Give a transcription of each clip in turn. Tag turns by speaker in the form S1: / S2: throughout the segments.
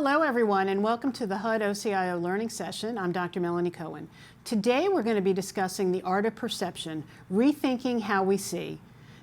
S1: Hello everyone and welcome to the HUD OCIO Learning Session. I'm Dr. Melanie Cohen. Today we're going to be discussing the art of perception, rethinking how we see.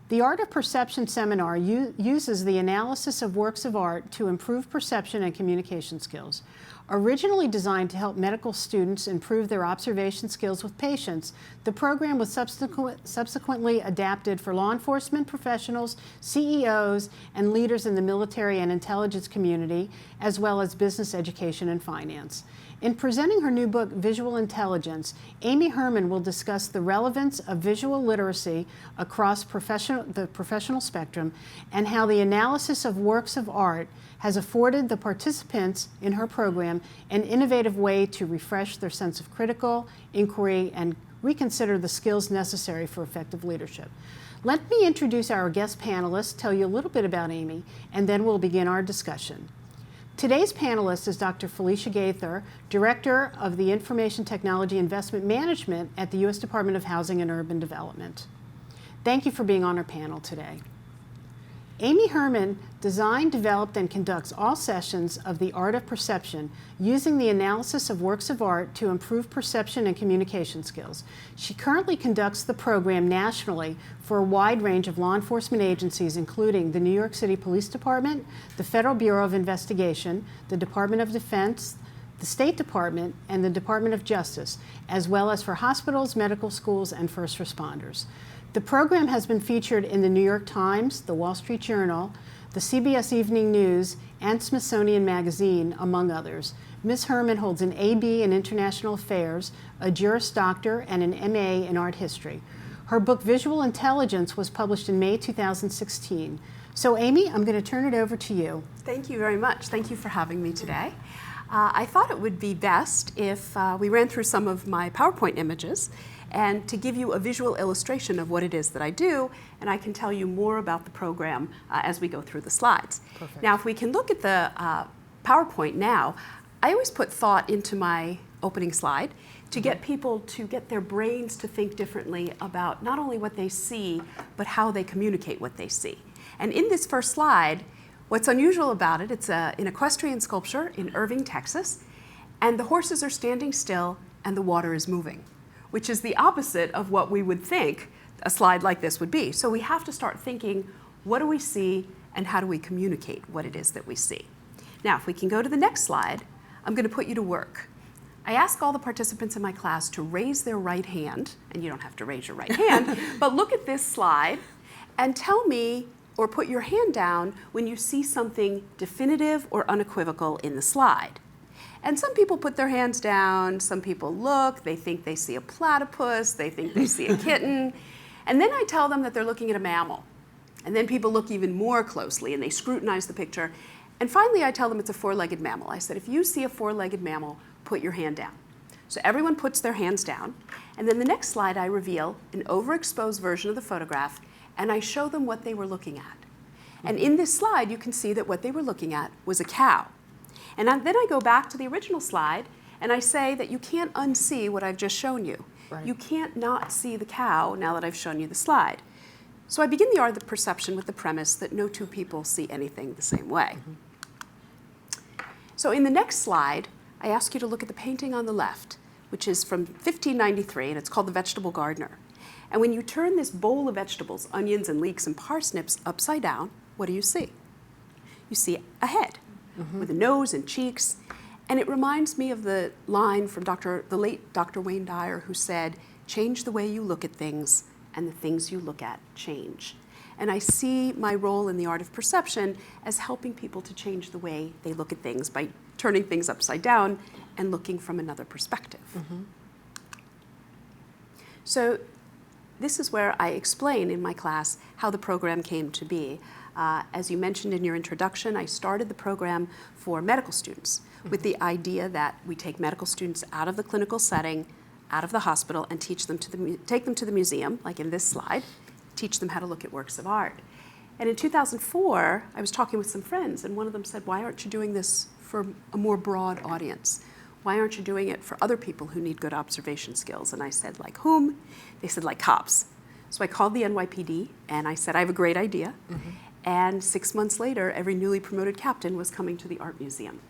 S1: The Art of Perception seminar uses the analysis of works of art to improve perception and communication skills. Originally designed to help medical students improve their observation skills with patients, the program was subsequently adapted for law enforcement professionals, CEOs, and leaders in the military and intelligence community, as well as business education and finance. In presenting her new book, Visual Intelligence, Amy Herman will discuss the relevance of visual literacy across the professional spectrum and how the analysis of works of art has afforded the participants in her program an innovative way to refresh their sense of critical inquiry and reconsider the skills necessary for effective leadership. Let me introduce our guest panelists, tell you a little bit about Amy, and then we'll begin our discussion. Today's panelist is Dr. Felicia Gaither, Director of the Information Technology Investment Management at the U.S. Department of Housing and Urban Development. Thank you for being on our panel today. Amy Herman designed, developed, and conducts all sessions of the Art of Perception using the analysis of works of art to improve perception and communication skills. She currently conducts the program nationally for a wide range of law enforcement agencies, including the New York City Police Department, the Federal Bureau of Investigation, the Department of Defense, the State Department, and the Department of Justice, as well as for hospitals, medical schools, and first responders. The program has been featured in the New York Times, the Wall Street Journal, the CBS Evening News, and Smithsonian Magazine, among others. Ms. Herman holds an AB in International Affairs, a Juris Doctor, and an MA in Art History. Her book, Visual Intelligence, was published in May 2016. So, Amy, I'm going to turn it over to you.
S2: Thank you very much. Thank you for having me today. I thought it would be best if we ran through some of my PowerPoint images and to give you a visual illustration of what it is that I do, and I can tell you more about the program as we go through the slides.
S1: Perfect.
S2: Now, if we can look at the PowerPoint now, I always put thought into my opening slide to get people to get their brains to think differently about not only what they see, but how they communicate what they see. And in this first slide, what's unusual about it, it's an equestrian sculpture in Irving, Texas, and the horses are standing still and the water is moving, which is the opposite of what we would think a slide like this would be. So we have to start thinking, what do we see and how do we communicate what it is that we see? Now, if we can go to the next slide, I'm going to put you to work. I ask all the participants in my class to raise their right hand, and you don't have to raise your right hand, but look at this slide and tell me or put your hand down when you see something definitive or unequivocal in the slide. And some people put their hands down, some people look, they think they see a platypus, they think they see a kitten, and then I tell them that they're looking at a mammal. And then people look even more closely and they scrutinize the picture. And finally I tell them it's a four-legged mammal. I said, if you see a four-legged mammal, put your hand down. So everyone puts their hands down, and then the next slide I reveal an overexposed version of the photograph, and I show them what they were looking at. And in this slide you can see that what they were looking at was a cow. And then I go back to the original slide and I say that you can't unsee what I've just shown you.
S1: Right.
S2: You can't not see the cow now that I've shown you the slide. So I begin the art of the perception with the premise that no two people see anything the same way. So in the next slide, I ask you to look at the painting on the left, which is from 1593, and it's called The Vegetable Gardener. And when you turn this bowl of vegetables, onions and leeks and parsnips, upside down, what do you see? You see a head. With a nose and cheeks. And it reminds me of the line from the late Dr. Wayne Dyer, who said, change the way you look at things and the things you look at change. And I see my role in the art of perception as helping people to change the way they look at things by turning things upside down and looking from another perspective. So this is where I explain in my class how the program came to be. As you mentioned in your introduction, I started the program for medical students with the idea that we take medical students out of the clinical setting, out of the hospital, and take them to the museum, like in this slide, teach them how to look at works of art. And in 2004, I was talking with some friends, and one of them said, why aren't you doing this for a more broad audience? Why aren't you doing it for other people who need good observation skills? And I said, like whom? They said, like cops. So I called the NYPD, and I said, I have a great idea. And 6 months later, every newly promoted captain was coming to the art museum.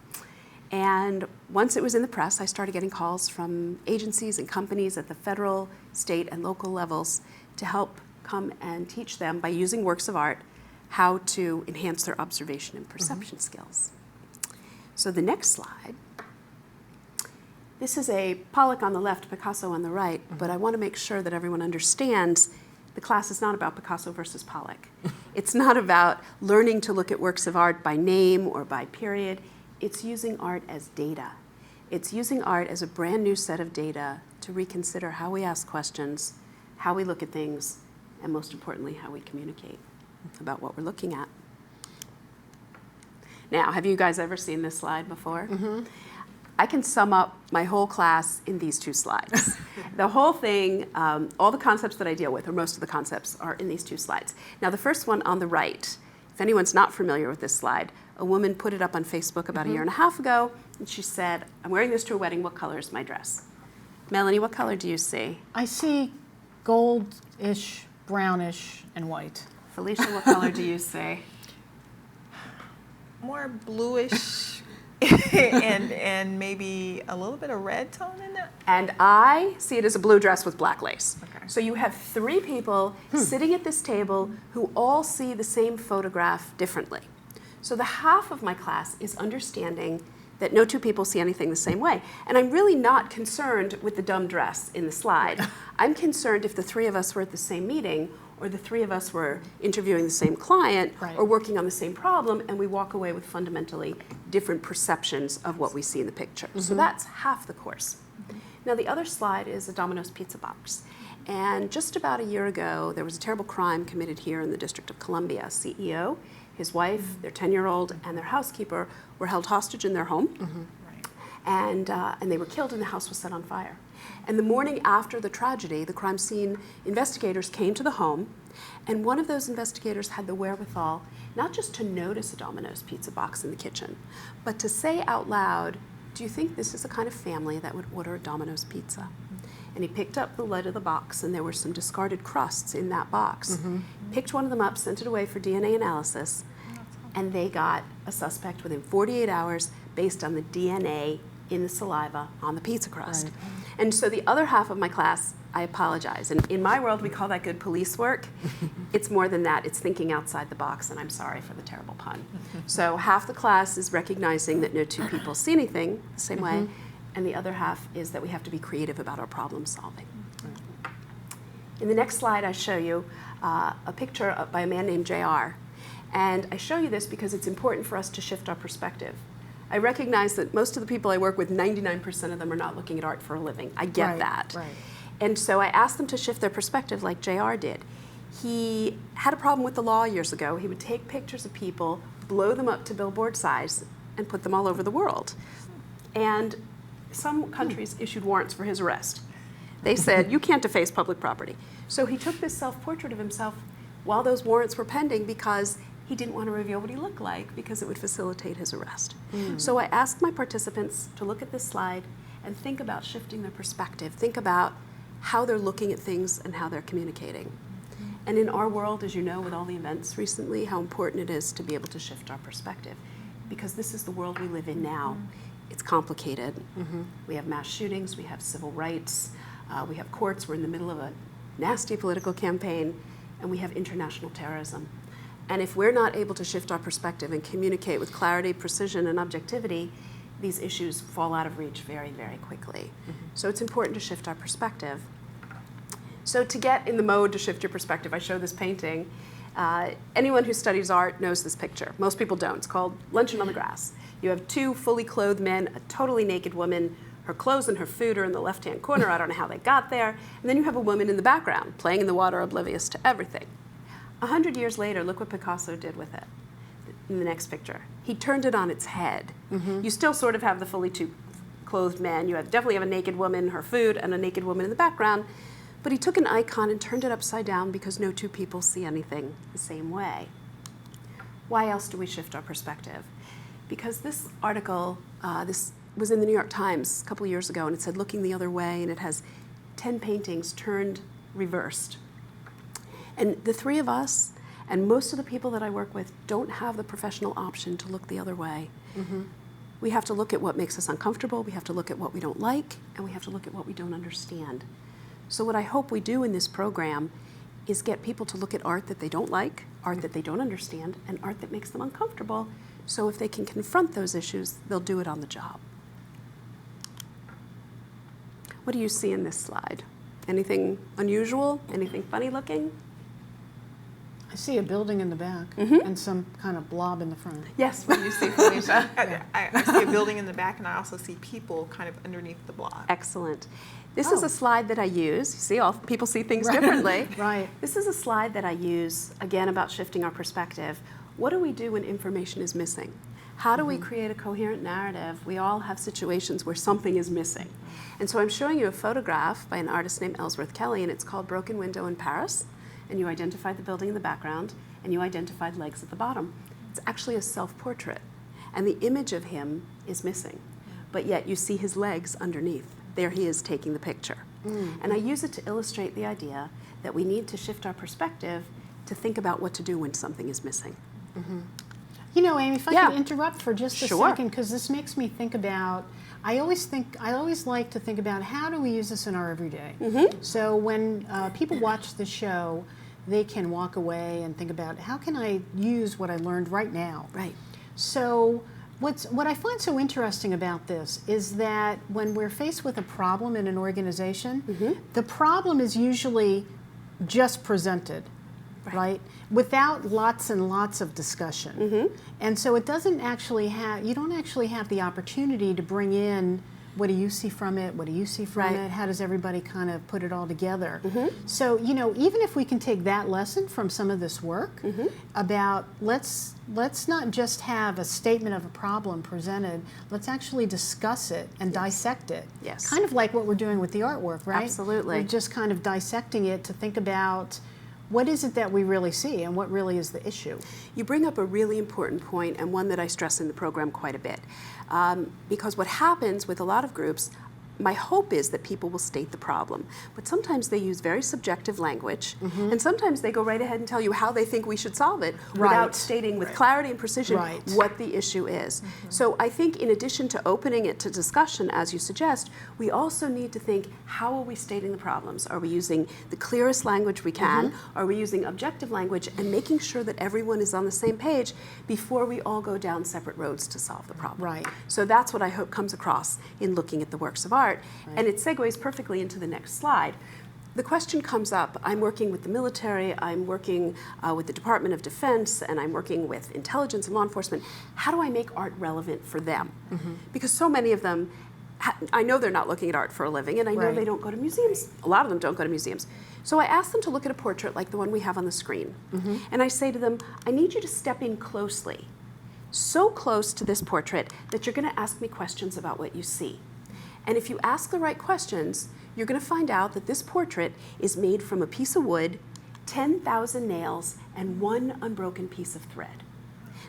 S2: And once it was in the press, I started getting calls from agencies and companies at the federal, state, and local levels to help come and teach them by using works of art how to enhance their observation and perception skills. So the next slide, this is a Pollock on the left, Picasso on the right, but I want to make sure that everyone understands the class is not about Picasso versus Pollock. It's not about learning to look at works of art by name or by period. It's using art as data. It's using art as a brand new set of data to reconsider how we ask questions, how we look at things, and most importantly, how we communicate about what we're looking at. Now, have you guys ever seen this slide before? I can sum up my whole class in these two slides. The whole thing, all the concepts that I deal with, or most of the concepts, are in these two slides. Now, the first one on the right, if anyone's not familiar with this slide, a woman put it up on Facebook about a year and a half ago, and she said, I'm wearing this to a wedding, what color is my dress? Melanie, what color do you see?
S1: I see goldish, brownish, and white.
S2: Felicia, what color do you see?
S3: More bluish and maybe a little bit of red tone in it.
S2: And I see it as a blue dress with black lace.
S3: Okay.
S2: So you have three people sitting at this table who all see the same photograph differently. So the half of my class is understanding that no two people see anything the same way. And I'm really not concerned with the dumb dress in the slide. I'm concerned if the three of us were at the same meeting, or the three of us were interviewing the same client,
S1: Right.
S2: or working on the same problem, and we walk away with fundamentally different perceptions of what we see in the picture. So that's half the course. Now the other slide is a Domino's pizza box. And just about a year ago, there was a terrible crime committed here in the District of Columbia. A CEO, his wife, their 10-year-old, and their housekeeper were held hostage in their home. And they were killed, and the house was set on fire. And the morning after the tragedy, the crime scene investigators came to the home, and one of those investigators had the wherewithal not just to notice a Domino's pizza box in the kitchen, but to say out loud, do you think this is the kind of family that would order a Domino's pizza? And he picked up the lid of the box, and there were some discarded crusts in that box. Picked one of them up, sent it away for DNA analysis, and they got a suspect within 48 hours based on the DNA in the saliva on the pizza crust.
S1: Right.
S2: And so the other half of my class, I apologize. And in my world, we call that good police work. It's more than that. It's thinking outside the box, and I'm sorry for the terrible pun. So half the class is recognizing that no two people see anything the same way, and the other half is that we have to be creative about our problem solving. In the next slide, I show you a picture by a man named JR. And I show you this because it's important for us to shift our perspective. I recognize that most of the people I work with, 99% of them are not looking at art for a living. I get
S1: Right,
S2: that.
S1: right.
S2: And so I asked them to shift their perspective like JR did. He had a problem with the law years ago. He would take pictures of people, blow them up to billboard size, and put them all over the world. And some countries issued warrants for his arrest. They said, you can't deface public property. So he took this self-portrait of himself while those warrants were pending because he didn't want to reveal what he looked like because it would facilitate his arrest. So I asked my participants to look at this slide and think about shifting their perspective. Think about how they're looking at things and how they're communicating. And in our world, as you know, with all the events recently, how important it is to be able to shift our perspective. Because this is the world we live in now. It's complicated. We have mass shootings, we have civil rights, we have courts, we're in the middle of a nasty political campaign, and we have international terrorism. And if we're not able to shift our perspective and communicate with clarity, precision, and objectivity, these issues fall out of reach very, very quickly. So it's important to shift our perspective. So to get in the mode to shift your perspective, I show this painting. Anyone who studies art knows this picture. Most people don't. It's called Luncheon on the Grass. You have two fully clothed men, a totally naked woman. Her clothes and her food are in the left-hand corner. I don't know how they got there. And then you have a woman in the background, playing in the water, oblivious to everything. 100 years later, look what Picasso did with it in the next picture. He turned it on its head. You still sort of have the fully clothed man. You definitely have a naked woman, her food, and a naked woman in the background. But he took an icon and turned it upside down because no two people see anything the same way. Why else do we shift our perspective? Because this article, this was in the New York Times a couple years ago, and it said looking the other way, and it has 10 paintings turned reversed. And the three of us, and most of the people that I work with, don't have the professional option to look the other way. We have to look at what makes us uncomfortable, we have to look at what we don't like, and we have to look at what we don't understand. So what I hope we do in this program is get people to look at art that they don't like, art that they don't understand, and art that makes them uncomfortable. So if they can confront those issues, they'll do it on the job. What do you see in this slide? Anything unusual? Anything funny looking?
S1: I see a building in the back and some kind of blob in the front.
S2: Yes, what do you see, Felicia?
S3: I see a building in the back, and I also see people kind of underneath the block.
S2: Excellent. This is a slide that I use. You see, all people see things differently.
S1: Right.
S2: This is a slide that I use, again, about shifting our perspective. What do we do when information is missing? How do we create a coherent narrative? We all have situations where something is missing. And so I'm showing you a photograph by an artist named Ellsworth Kelly, and it's called Broken Window in Paris. And you identified the building in the background, and you identified legs at the bottom. It's actually a self-portrait, and the image of him is missing, but yet you see his legs underneath. There he is taking the picture. And I use it to illustrate the idea that we need to shift our perspective to think about what to do when something is missing.
S1: You know, Amy, if I
S2: Yeah.
S1: could interrupt for just a
S2: Sure.
S1: second, because this makes me think about, I always like to think about how do we use this in our everyday. So when people watch the show, they can walk away and think about how can I use what I learned right now.
S2: Right.
S1: So what I find so interesting about this is that when we're faced with a problem in an organization, the problem is usually just presented. Right? Without lots and lots of discussion. And so it doesn't actually have, you don't actually have the opportunity to bring in what do you see from it, what do you see from it, how does everybody kind of put it all together. So, you know, even if we can take that lesson from some of this work about let's not just have a statement of a problem presented, let's actually discuss it and dissect it.
S2: Yes.
S1: Kind of like what we're doing with the artwork, right?
S2: Absolutely.
S1: We're just kind of dissecting it to think about what is it that we really see and what really is the issue?
S2: You bring up a really important point, and one that I stress in the program quite a bit. Because what happens with a lot of groups, my hope is that people will state the problem, but sometimes they use very subjective language, and sometimes they go right ahead and tell you how they think we should solve it without stating with clarity and precision what the issue is. So I think in addition to opening it to discussion, as you suggest, we also need to think, how are we stating the problems? Are we using the clearest language we can? Are we using objective language, and making sure that everyone is on the same page before we all go down separate roads to solve the problem?
S1: Right.
S2: So that's what I hope comes across in looking at the works of art. And it segues perfectly into the next slide. The question comes up, I'm working with the military, I'm working with the Department of Defense, and I'm working with intelligence and law enforcement. How do I make art relevant for them? Because so many of them, I know they're not looking at art for a living, and I know they don't go to museums. A lot of them don't go to museums. So I ask them to look at a portrait like the one we have on the screen. And I say to them, I need you to step in closely, so close to this portrait that you're going to ask me questions about what you see. And if you ask the right questions, you're going to find out that this portrait is made from a piece of wood, 10,000 nails, and one unbroken piece of thread.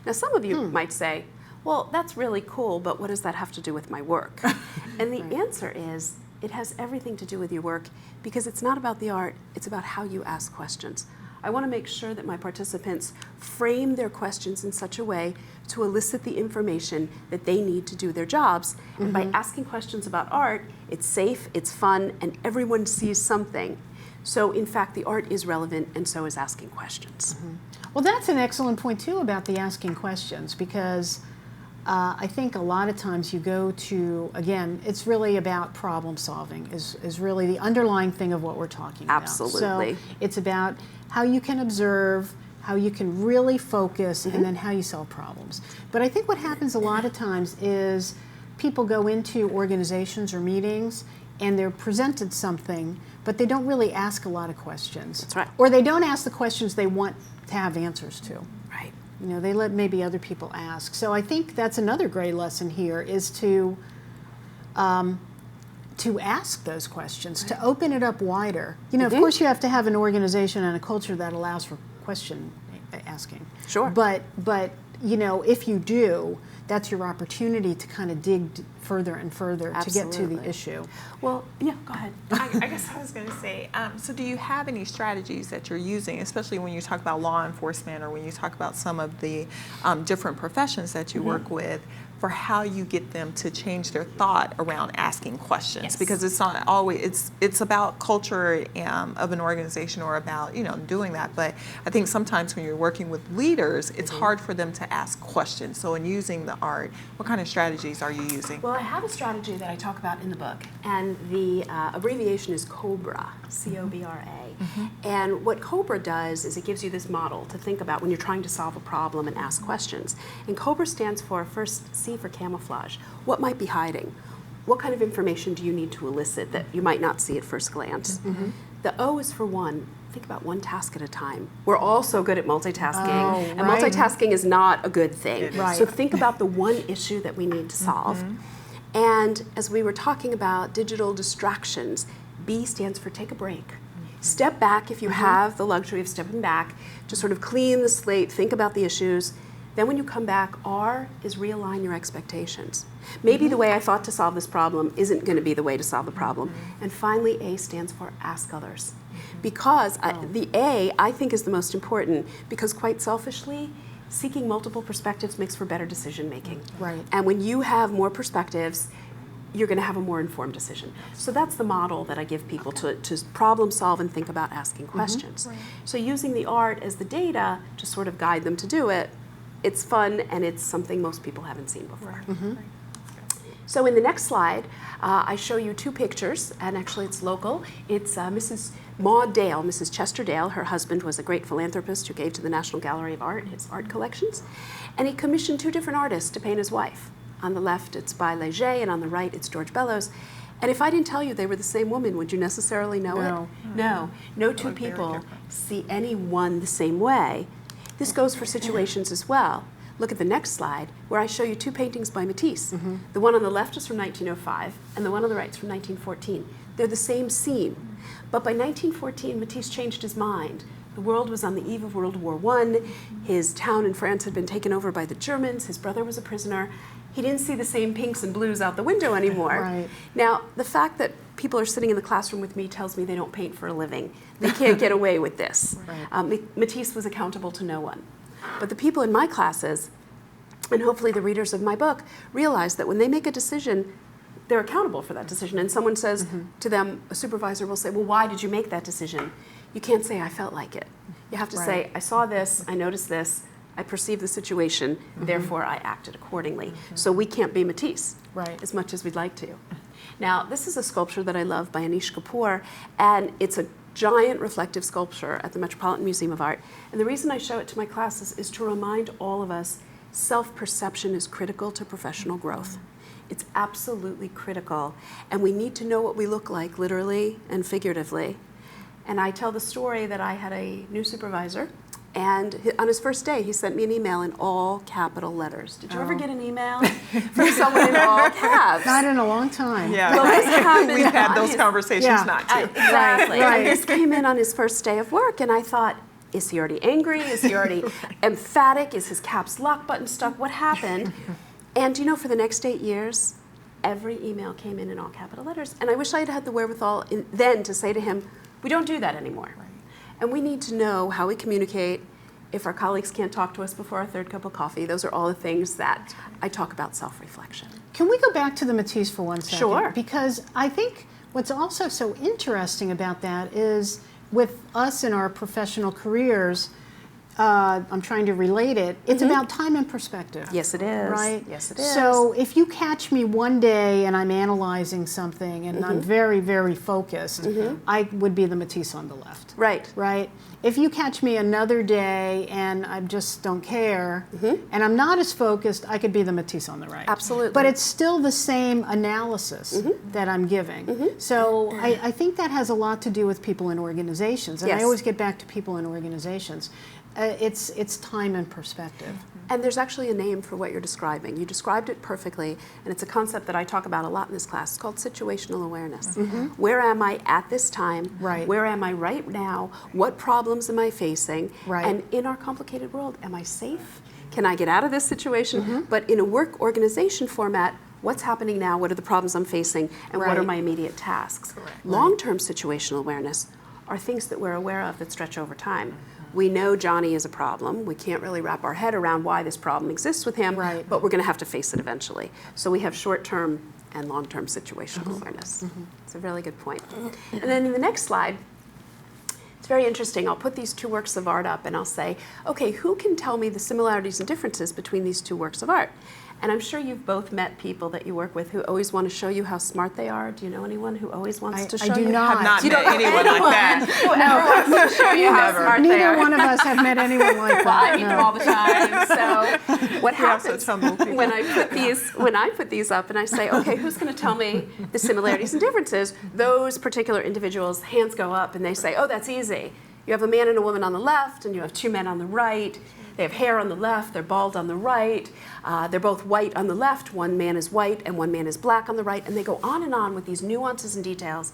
S2: Now, some of you might say, well, that's really cool, but what does that have to do with my work? And the answer is, it has everything to do with your work, because it's not about the art, it's about how you ask questions. I want to make sure that my participants frame their questions in such a way to elicit the information that they need to do their jobs. And by asking questions about art, it's safe, it's fun, and everyone sees something. So in fact, the art is relevant, and so is asking questions.
S1: Well, that's an excellent point too about the asking questions, because I think a lot of times you go to, again, it's really about problem solving is really the underlying thing of what we're talking about.
S2: Absolutely.
S1: So it's about how you can observe, how you can really focus, and then how you solve problems. But I think what happens a lot of times is people go into organizations or meetings and they're presented something, but they don't really ask a lot of questions.
S2: That's right.
S1: Or they don't ask the questions they want to have answers to.
S2: Right.
S1: You know, they let maybe other people ask. So I think that's another great lesson here is to ask those questions, to open it up wider. You know, of course you have to have an organization and a culture that allows for question asking.
S2: Sure.
S1: But you know, if you do, that's your opportunity to kind of dig further and further to get to the issue.
S2: Well, yeah, go ahead.
S3: I guess I was going to say, so do you have any strategies that you're using, especially when you talk about law enforcement or when you talk about some of the different professions that you work with, for how you get them to change their thought around asking questions.
S2: Yes.
S3: Because it's not always, it's about culture of an organization or about, doing that. But I think sometimes when you're working with leaders, it's hard for them to ask questions. So in using the art, what kind of strategies are you using?
S2: Well, I have a strategy that I talk about in the book, and the abbreviation is COBRA, C-O-B-R-A. And what COBRA does is it gives you this model to think about when you're trying to solve a problem and ask questions. And COBRA stands for, first, C for camouflage. What might be hiding? What kind of information do you need to elicit that you might not see at first glance? The O is for one. Think about one task at a time. We're all so good at multitasking, and
S1: right.
S2: multitasking is not a good thing.
S1: Right.
S2: So think about the one issue that we need to solve. And as we were talking about digital distractions, B stands for take a break. Step back if you have the luxury of stepping back to sort of clean the slate, think about the issues. Then when you come back, R is realign your expectations. Maybe the way I thought to solve this problem isn't going to be the way to solve the problem. And finally, A stands for ask others. Because the A, I think, is the most important, because quite selfishly, seeking multiple perspectives makes for better decision making.
S1: Right.
S2: And when you have more perspectives, you're going to have a more informed decision. So that's the model that I give people to problem solve and think about asking questions. So using the art as the data to sort of guide them to do it, it's fun and it's something most people haven't seen before. So in the next slide, I show you two pictures, and actually it's local. It's Mrs. Maud Dale, Mrs. Chester Dale. Her husband was a great philanthropist who gave to the National Gallery of Art his art collections. And he commissioned two different artists to paint his wife. On the left, it's by Leger, and on the right, it's George Bellows. And if I didn't tell you they were the same woman, would you necessarily know it? No. No two
S3: Look very
S2: people
S3: different.
S2: see any one the same way. This goes for situations as well. Look at the next slide, where I show you two paintings by Matisse. The one on the left is from 1905, and the one on the right is from 1914. They're the same scene. But by 1914, Matisse changed his mind. The world was on the eve of World War I. His town in France had been taken over by the Germans. His brother was a prisoner. He didn't see the same pinks and blues out the window anymore.
S1: Right.
S2: Now, the fact that people are sitting in the classroom with me tells me they don't paint for a living. They can't get away with this. Matisse was accountable to no one. But the people in my classes, and hopefully the readers of my book, realize that when they make a decision, they're accountable for that decision. And someone says to them, a supervisor will say, well, why did you make that decision? You can't say, I felt like it. You have to say, I saw this, I noticed this, I perceived the situation, therefore I acted accordingly. So we can't be Matisse as much as we'd like to. Now, this is a sculpture that I love by Anish Kapoor, and it's a giant reflective sculpture at the Metropolitan Museum of Art. And the reason I show it to my classes is to remind all of us self-perception is critical to professional growth. It's absolutely critical. And we need to know what we look like, literally and figuratively. And I tell the story that I had a new supervisor, and on his first day, he sent me an email in all capital letters. Did you ever get an email from someone in all caps?
S1: Not in a long time.
S3: Yeah,
S2: Well, this happened
S3: we've had
S2: on
S3: those
S2: his-
S3: conversations not to.
S2: Exactly.
S1: Right.
S2: And this came in on his first day of work, and I thought, is he already angry? Is he already emphatic? Is his caps lock button stuck? What happened? And for the next 8 years, every email came in all capital letters. And I wish I had had the wherewithal then to say to him, we don't do that anymore. And we need to know how we communicate. If our colleagues can't talk to us before our third cup of coffee, those are all the things that I talk about self-reflection.
S1: Can we go back to the Matisse for one second?
S2: Sure.
S1: Because I think what's also so interesting about that is with us in our professional careers, I'm trying to relate it, it's about time and perspective.
S2: Yes, it is.
S1: Right?
S2: Yes, it is.
S1: So if you catch me one day and I'm analyzing something and I'm very, very focused, I would be the Matisse on the left.
S2: Right.
S1: Right? If you catch me another day and I just don't care and I'm not as focused, I could be the Matisse on the right.
S2: Absolutely.
S1: But it's still the same analysis that I'm giving. So I think that has a lot to do with people in organizations. And
S2: Yes.
S1: I always get back to people in organizations. It's time and perspective.
S2: And there's actually a name for what you're describing. You described it perfectly, and it's a concept that I talk about a lot in this class. It's called situational awareness. Where am I at this time?
S1: Right.
S2: Where am I right now? What problems am I facing?
S1: Right.
S2: And in our complicated world, am I safe? Can I get out of this situation? But in a work organization format, what's happening now? What are the problems I'm facing? And what are
S1: Right.
S2: my immediate tasks? Long-term situational awareness are things that we're aware of that stretch over time. We know Johnny is a problem. We can't really wrap our head around why this problem exists with him,
S1: Right.
S2: but we're going to have to face it eventually. So we have short-term and long-term situational awareness. It's a really good point. And then in the next slide, it's very interesting. I'll put these two works of art up and I'll say, okay, who can tell me the similarities and differences between these two works of art? And I'm sure you've both met people that you work with who always want to show you how smart they are. Do you know anyone who always wants to show
S1: I do
S2: you?
S1: not.
S3: Have not
S2: You
S3: met
S2: don't know
S3: anyone like that.
S2: Who wants to show you how smart they
S1: Neither
S2: are?
S1: one of us have met anyone like
S2: Well, I
S1: that.
S2: meet
S1: no.
S2: them all the time. So what happens
S3: people.
S2: when I put these up and I say, okay, who's going to tell me the similarities and differences? Those particular individuals' hands go up and they say, oh, that's easy. You have a man and a woman on the left, and you have two men on the right. They have hair on the left, they're bald on the right. They're both white on the left. One man is white and one man is black on the right. And they go on with these nuances and details.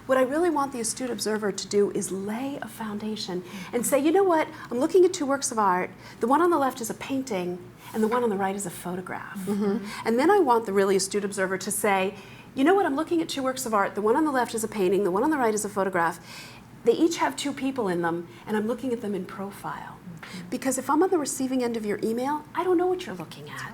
S2: What I really want the astute observer to do is lay a foundation and say, you know what, I'm looking at two works of art. The one on the left is a painting, and the one on the right is a photograph. And then I want the really astute observer to say, you know what, I'm looking at two works of art. The one on the left is a painting, the one on the right is a photograph. They each have two people in them, and I'm looking at them in profile. Because if I'm on the receiving end of your email, I don't know what you're looking at.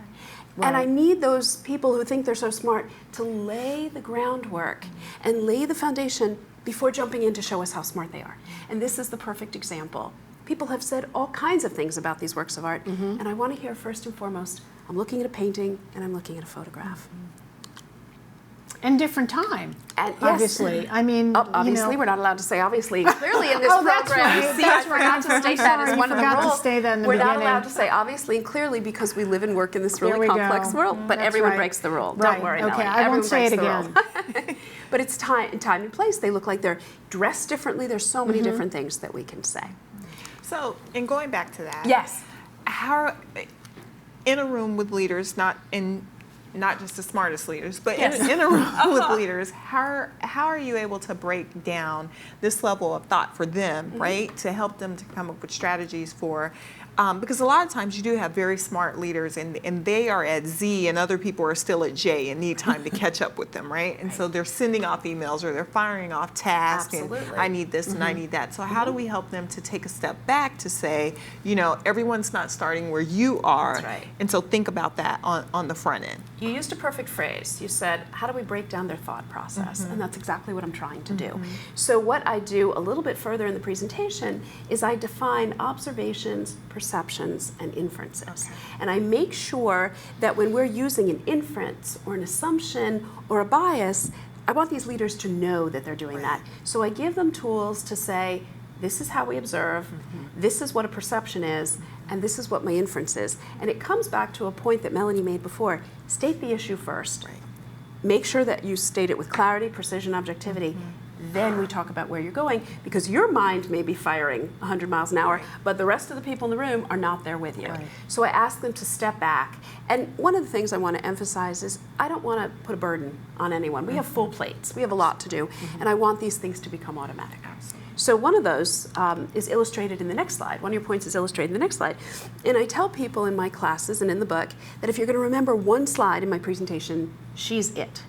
S2: And I need those people who think they're so smart to lay the groundwork and lay the foundation before jumping in to show us how smart they are. And this is the perfect example. People have said all kinds of things about these works of art, and I want to hear first and foremost, I'm looking at a painting and I'm looking at a photograph.
S1: And different time,
S2: And yes.
S1: obviously. I mean,
S2: Obviously, we're not allowed to say obviously clearly in this
S1: Oh,
S2: program.
S1: that's right.
S2: See,
S1: That's
S2: I forgot
S1: right.
S2: to state that as
S1: Sorry,
S2: one
S1: you
S2: of the
S1: forgot to
S2: rules.
S1: say that in the
S2: We're not
S1: beginning.
S2: allowed to say obviously and clearly because we live and work in this
S1: There
S2: really
S1: we
S2: complex
S1: go.
S2: world. But
S1: That's
S2: everyone
S1: right.
S2: breaks the rule.
S1: Right.
S2: Don't worry,
S1: Okay,
S2: Melanie.
S1: I won't
S2: Everyone
S1: say it
S2: breaks the
S1: again.
S2: rule. But it's time and place. They look like they're dressed differently. There's so many different things that we can say.
S3: So, and going back to that.
S2: Yes.
S3: How, in a room with leaders, not just the smartest leaders, but
S2: Yes.
S3: in a room with leaders, how are you able to break down this level of thought for them, right? To help them to come up with strategies for, because a lot of times you do have very smart leaders and they are at Z and other people are still at J and need time to catch up with them, right? And so they're sending off emails or they're firing off tasks
S2: Absolutely.
S3: and I need this and I need that. So how do we help them to take a step back to say, you know, everyone's not starting where you are.
S2: That's right.
S3: And so think about that on the front end.
S2: You used a perfect phrase. You said, how do we break down their thought process? And that's exactly what I'm trying to do. So what I do a little bit further in the presentation is I define observations, perceptions, and inferences. And I make sure that when we're using an inference or an assumption or a bias, I want these leaders to know that they're doing that. So I give them tools to say, this is how we observe, this is what a perception is, and this is what my inference is. And it comes back to a point that Melanie made before. State the issue first. Make sure that you state it with clarity, precision, objectivity. Then we talk about where you're going, because your mind may be firing 100 miles an hour, but the rest of the people in the room are not there with you. So I ask them to step back. And one of the things I want to emphasize is I don't want to put a burden on anyone. We have full plates. We have a lot to do, and I want these things to become automatic. So one of those is illustrated in the next slide. One of your points is illustrated in the next slide. And I tell people in my classes and in the book that if you're going to remember one slide in my presentation, she's it.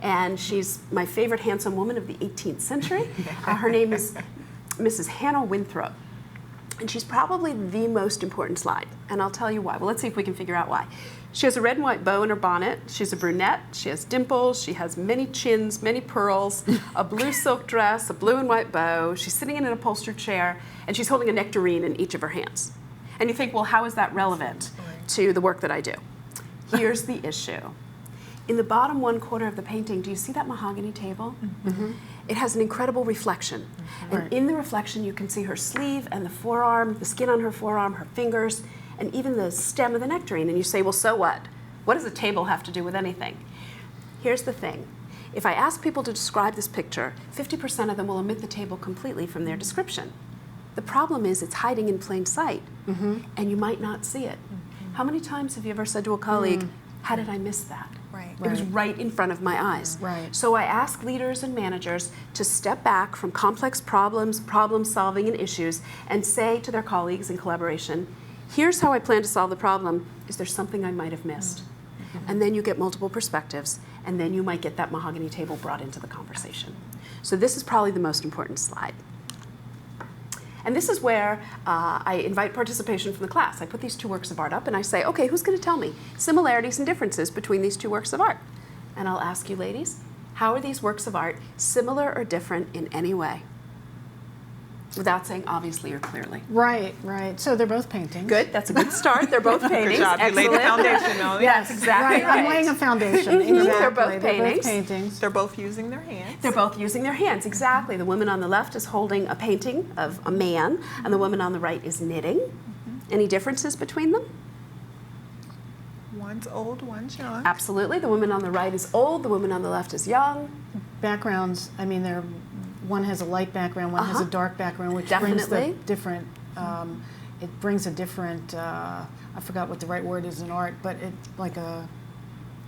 S2: And she's my favorite handsome woman of the 18th century. Her name is Mrs. Hannah Winthrop. And she's probably the most important slide. And I'll tell you why. Well, let's see if we can figure out why. She has a red and white bow in her bonnet. She's a brunette. She has dimples. She has many chins, many pearls, a blue silk dress, a blue and white bow. She's sitting in an upholstered chair, and she's holding a nectarine in each of her hands. And you think, well, how is that relevant to the work that I do? Here's the issue. In the bottom one quarter of the painting, do you see that mahogany table? It has an incredible reflection. And in the reflection, you can see her sleeve and the forearm, the skin on her forearm, her fingers, and even the stem of the nectarine. And you say, well, so what? What does a table have to do with anything? Here's the thing. If I ask people to describe this picture, 50% of them will omit the table completely from their description. The problem is it's hiding in plain sight, and you might not see it. How many times have you ever said to a colleague, how did I miss that? It was right in front of my eyes. So I ask leaders and managers to step back from complex problems, problem solving, and issues, and say to their colleagues in collaboration, here's how I plan to solve the problem. Is there something I might have missed? And then you get multiple perspectives, and then you might get that mahogany table brought into the conversation. So this is probably the most important slide. And this is where I invite participation from the class. I put these 2 works of art up and I say, okay, who's going to tell me similarities and differences between these 2 works of art? And I'll ask you ladies, how are these works of art similar or different in any way? Without saying obviously or clearly.
S1: Right, right. So they're both paintings.
S2: Good, that's a good start. They're both paintings.
S3: Good job, you laid the foundation, Melanie.
S2: Yes, exactly
S1: Right, I'm laying a foundation. Exactly.
S2: They're both paintings.
S1: paintings.
S3: They're both using their hands.
S2: They're both using their hands, exactly. The woman on the left is holding a painting of a man, and the woman on the right is knitting. Any differences between them?
S3: One's old, one's young.
S2: Absolutely. The woman on the right is old, the woman on the left is young.
S1: Backgrounds, I mean, one has a light background, one has a dark background, which brings
S2: Definitely.
S1: the different, it brings a different, I forgot what the right word is in art, but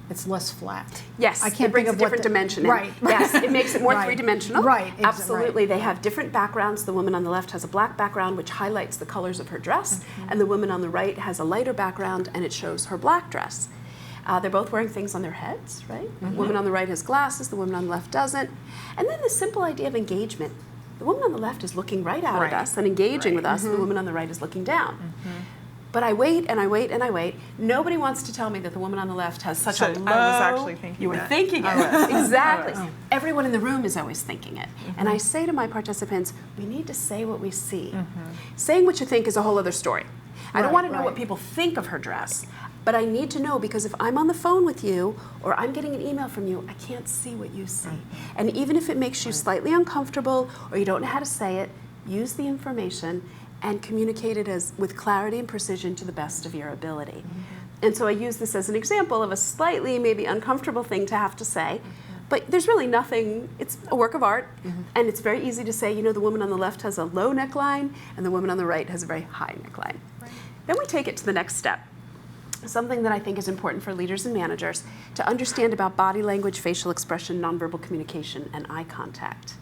S1: it's less flat.
S2: Yes,
S1: I can't
S2: it brings
S1: think of
S2: a different
S1: what the,
S2: dimension in.
S1: Right.
S2: Yes, it makes it more
S1: Right.
S2: three-dimensional.
S1: Right.
S2: Absolutely.
S1: Right.
S2: They have different backgrounds. The woman on the left has a black background, which highlights the colors of her dress, and the woman on the right has a lighter background, and it shows her black dress. They're both wearing things on their heads, right? The woman on the right has glasses, the woman on the left doesn't. And then the simple idea of engagement. The woman on the left is looking right out at us and engaging with us, and the woman on the right is looking down. But I wait and I wait and I wait. Nobody wants to tell me that the woman on the left has such a low...
S3: I was actually thinking
S2: You were
S3: that.
S2: thinking it.
S3: I was.
S2: Exactly.
S3: I was.
S2: Everyone in the room is always thinking it. And I say to my participants, we need to say what we see. Saying what you think is a whole other story. I don't
S1: Right,
S2: want to know
S1: right.
S2: what people think of her dress, but I need to know, because if I'm on the phone with you or I'm getting an email from you, I can't see what you see. And even if it makes you slightly uncomfortable or you don't know how to say it, use the information and communicate it with clarity and precision to the best of your ability. And so I use this as an example of a slightly maybe uncomfortable thing to have to say, but there's really nothing, it's a work of art, and it's very easy to say, you know, the woman on the left has a low neckline and the woman on the right has a very high neckline. Then we take it to the next step. Something that I think is important for leaders and managers to understand about body language, facial expression, nonverbal communication, and eye contact.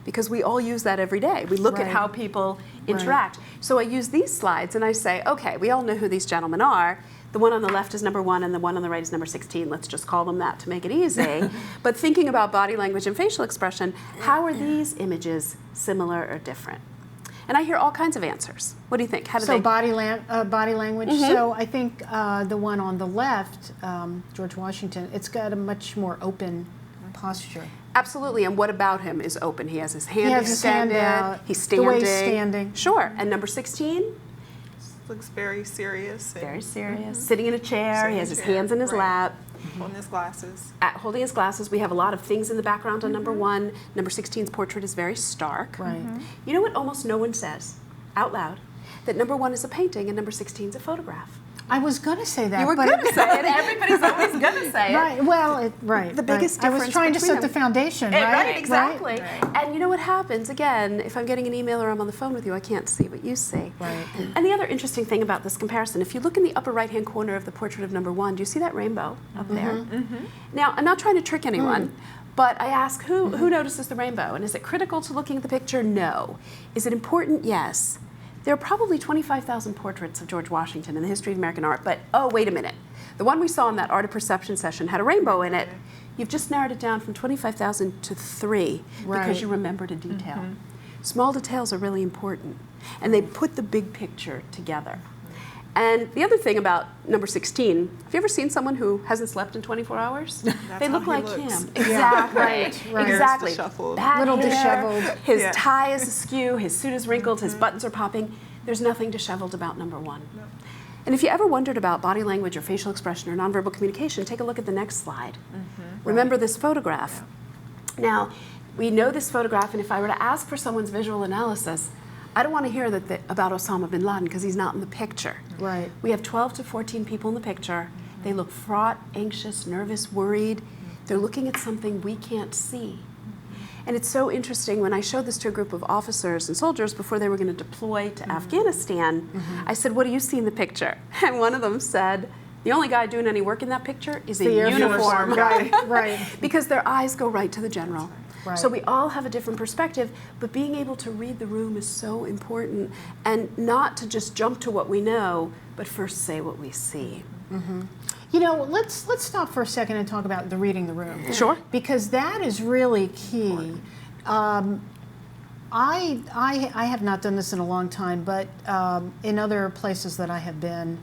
S2: Because we all use that every day. We look at
S1: Right.
S2: how people interact. So I use these slides and I say, okay, we all know who these gentlemen are. The one on the left is number 1 and the one on the right is number 16. Let's just call them that to make it easy. But thinking about body language and facial expression, how are these images similar or different? And I hear all kinds of answers. What do you think? How do
S1: So
S2: they?
S1: body language. So I think the one on the left, George Washington, it's got a much more open posture.
S2: Absolutely, and what about him is open? He has his hand
S1: He has his hand
S2: extended,
S1: out,
S2: he's
S1: the
S2: standing.
S1: way he's standing.
S2: Sure, and number 16?
S3: Looks very serious. And
S2: Very serious. Sitting in a chair,
S3: Sitting
S2: he
S3: in
S2: has
S3: a
S2: his
S3: chair,
S2: hands in his
S3: right.
S2: lap.
S3: holding his glasses.
S2: Holding his glasses, we have a lot of things in the background on number 1. Number 16's portrait is very stark.
S1: Right.
S2: You know what almost no one says out loud? That number 1 is a painting and number 16's a photograph.
S1: I was going to say that.
S2: You were
S1: but
S2: going to say it. Everybody's always going to say it.
S1: Right. Well, right.
S2: The biggest
S1: right. I was
S2: difference
S1: trying to
S2: between
S1: set the
S2: them.
S1: foundation,
S2: Right,
S1: right?
S2: exactly.
S3: Right.
S2: And you know what happens, again, if I'm getting an email or I'm on the phone with you, I can't see what you see.
S1: Right.
S2: And the other interesting thing about this comparison, if you look in the upper right-hand corner of the portrait of number 1, do you see that rainbow up there? Now, I'm not trying to trick anyone, but I ask, who notices the rainbow? And is it critical to looking at the picture? No. Is it important? Yes. There are probably 25,000 portraits of George Washington in the history of American art, but oh, wait a minute. The one we saw in that art of perception session had a rainbow in it. You've just narrowed it down from 25,000 to 3
S1: Right.
S2: because you remembered a detail. Small details are really important, and they put the big picture together. And the other thing about number 16, have you ever seen someone who hasn't slept in 24 hours? They look
S3: how he
S2: like
S3: looks.
S2: him. Exactly.
S1: right.
S2: Exactly.
S3: Hair's disheveled.
S2: Bad
S1: Little
S2: hair,
S1: disheveled.
S2: His
S3: Yeah.
S2: tie is askew, his suit is wrinkled, his buttons are popping. There's nothing disheveled about number 1.
S3: No.
S2: And if you ever wondered about body language or facial expression or nonverbal communication, take a look at the next slide. Remember this photograph. Now, we know this photograph, and if I were to ask for someone's visual analysis, I don't want to hear about Osama bin Laden because he's not in the picture.
S1: Right.
S2: We have 12 to 14 people in the picture. They look fraught, anxious, nervous, worried. They're looking at something we can't see. And it's so interesting, when I showed this to a group of officers and soldiers before they were going to deploy to Afghanistan, I said, what do you see in the picture? And one of them said, the only guy doing any work in that picture is in
S1: The Air Force.
S2: uniform.
S1: Right, right.
S2: Because their eyes go right to the general.
S1: Right.
S2: So we all have a different perspective, but being able to read the room is so important, and not to just jump to what we know, but first say what we see.
S1: You know, let's stop for a second and talk about the reading the room.
S2: Sure.
S1: Because that is really key. I have not done this in a long time, but in other places that I have been,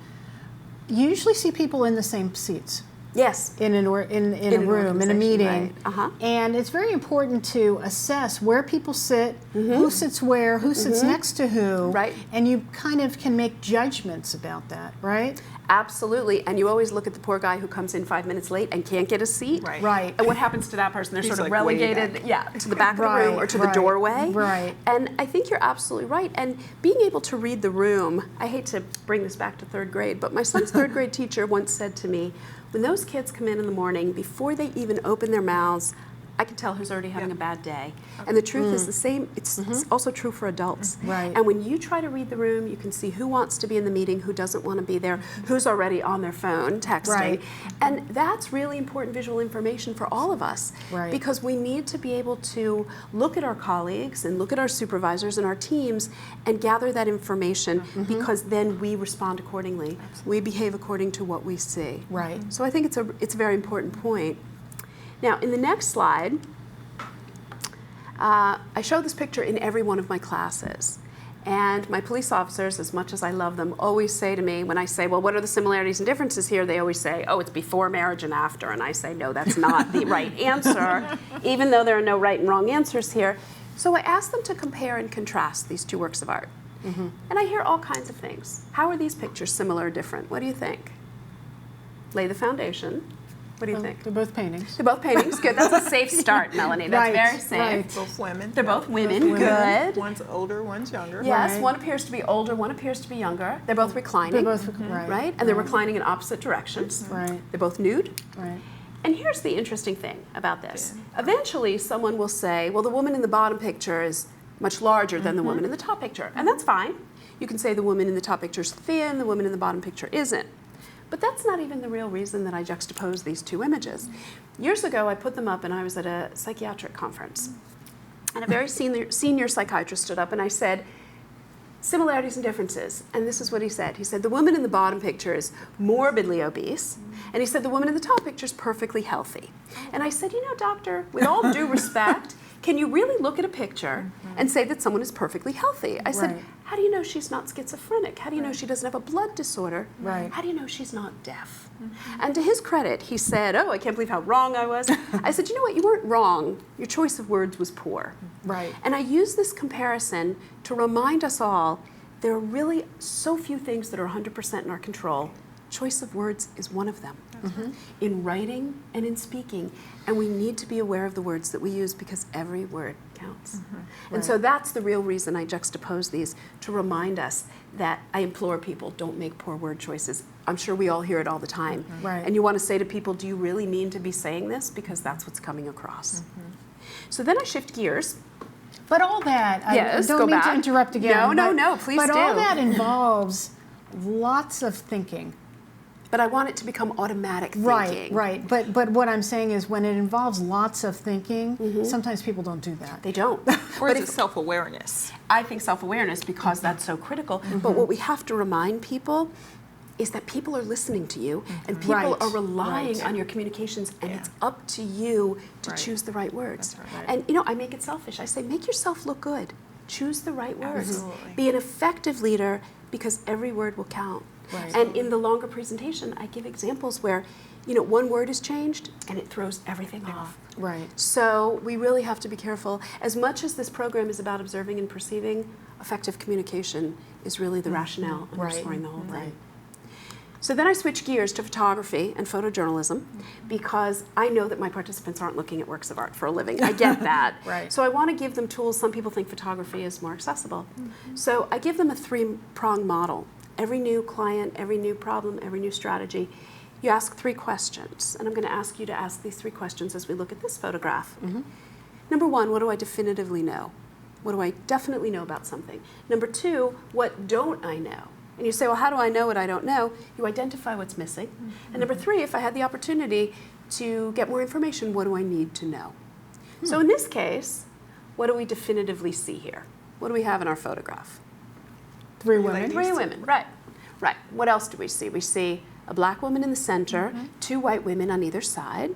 S1: you usually see people in the same seats.
S2: Yes.
S1: In a room, in a meeting.
S2: Right. Uh-huh.
S1: And it's very important to assess where people sit, who sits where, who sits next to who.
S2: Right.
S1: And you kind of can make judgments about that, right?
S2: Absolutely. And you always look at the poor guy who comes in 5 minutes late and can't get a seat.
S3: Right.
S1: Right.
S2: And what happens to that person? They're
S3: He's
S2: sort of
S3: like way
S2: relegated
S3: back.
S2: to the back of the room or to the
S1: Right.
S2: doorway.
S1: Right.
S2: And I think you're absolutely right. And being able to read the room, I hate to bring this back to third grade, but my son's third grade teacher once said to me, when those kids come in the morning, before they even open their mouths, I can tell who's already having a bad day. And the truth is the same, it's also true for adults.
S1: Right.
S2: And when you try to read the room, you can see who wants to be in the meeting, who doesn't want to be there, who's already on their phone texting.
S1: Right.
S2: And that's really important visual information for all of us.
S1: Right.
S2: Because we need to be able to look at our colleagues and look at our supervisors and our teams and gather that information because then we respond accordingly. We behave according to what we see.
S1: Right.
S2: So I think it's a very important point. Now, in the next slide, I show this picture in every one of my classes. And my police officers, as much as I love them, always say to me, when I say, well, what are the similarities and differences here? They always say, oh, it's before marriage and after. And I say, no, that's not the right answer, even though there are no right and wrong answers here. So I ask them to compare and contrast these two works of art. And I hear all kinds of things. How are these pictures similar or different? What do you think? Lay the foundation. What do you think?
S1: They're both paintings.
S2: They're both paintings. Good. That's a safe start, Melanie. That's
S1: Right,
S2: very safe.
S1: right.
S3: Both women.
S2: They're both women.
S1: Both women.
S2: Good.
S3: One's older, one's younger.
S2: Yes,
S1: Right.
S2: one appears to be older, one appears to be younger. They're both reclining.
S1: They're both right.
S2: right? And they're reclining in opposite directions.
S1: Right.
S2: They're both nude.
S1: Right.
S2: And here's the interesting thing about this. Eventually, someone will say, well, the woman in the bottom picture is much larger than the woman in the top picture. And that's fine. You can say the woman in the top picture is thin, the woman in the bottom picture isn't. But that's not even the real reason that I juxtapose these two images. Years ago, I put them up and I was at a psychiatric conference. And a very senior psychiatrist stood up and I said, similarities and differences. And this is what he said. He said, the woman in the bottom picture is morbidly obese. And he said, the woman in the top picture is perfectly healthy. And I said, you know, doctor, with all due respect, can you really look at a picture and say that someone is perfectly healthy? I said,
S1: Right.
S2: how do you know she's not schizophrenic? How do you know she doesn't have a blood disorder?
S1: Right.
S2: How do you know she's not deaf? And to his credit, he said, oh, I can't believe how wrong I was. I said, you know what, you weren't wrong. Your choice of words was poor.
S1: Right.
S2: And I use this comparison to remind us all there are really so few things that are 100% in our control. Choice of words is one of them. In writing and in speaking. And we need to be aware of the words that we use because every word counts. And so that's the real reason I juxtapose these, to remind us that I implore people, don't make poor word choices. I'm sure we all hear it all the time.
S1: Right.
S2: And you want to say to people, do you really mean to be saying this? Because that's what's coming across. So then I shift gears.
S1: But all that,
S2: Yes,
S1: I don't
S2: go
S1: mean
S2: back.
S1: to interrupt again.
S2: No, please
S1: but
S2: do.
S1: But all that involves lots of thinking.
S2: But I want it to become automatic thinking.
S1: Right, right. But what I'm saying is when it involves lots of thinking, sometimes people don't do that.
S2: They don't.
S3: Or is it self-awareness?
S2: I think self-awareness, because that's so critical. But what we have to remind people is that people are listening to you and people
S1: Right,
S2: are relying
S1: right.
S2: on your communications, and
S3: Yeah.
S2: it's up to you to
S3: Right.
S2: choose the right words.
S3: That's right.
S2: And you know, I make it selfish. I say, make yourself look good. Choose the right words.
S3: Absolutely.
S2: Be an effective leader because every word will count.
S1: Right.
S2: And in the longer presentation, I give examples where, you know, one word is changed and it throws everything off.
S1: Right.
S2: So we really have to be careful. As much as this program is about observing and perceiving, effective communication is really the rationale underscoring the whole thing.
S1: Right.
S2: So then I switch gears to photography and photojournalism because I know that my participants aren't looking at works of art for a living. I get that.
S1: Right.
S2: So I want to give them tools. Some people think photography is more accessible. So I give them a three-pronged model. Every new client, every new problem, every new strategy, you ask 3 questions. And I'm going to ask you to ask these 3 questions as we look at this photograph. Number 1, what do I definitively know? What do I definitely know about something? Number 2, what don't I know? And you say, well, how do I know what I don't know? You identify what's missing. And number 3, if I had the opportunity to get more information, what do I need to know? So in this case, what do we definitively see here? What do we have in our photograph?
S1: 3 women.
S2: 3 women, right. Right. What else do we see? We see a black woman in the center, 2 white women on either side.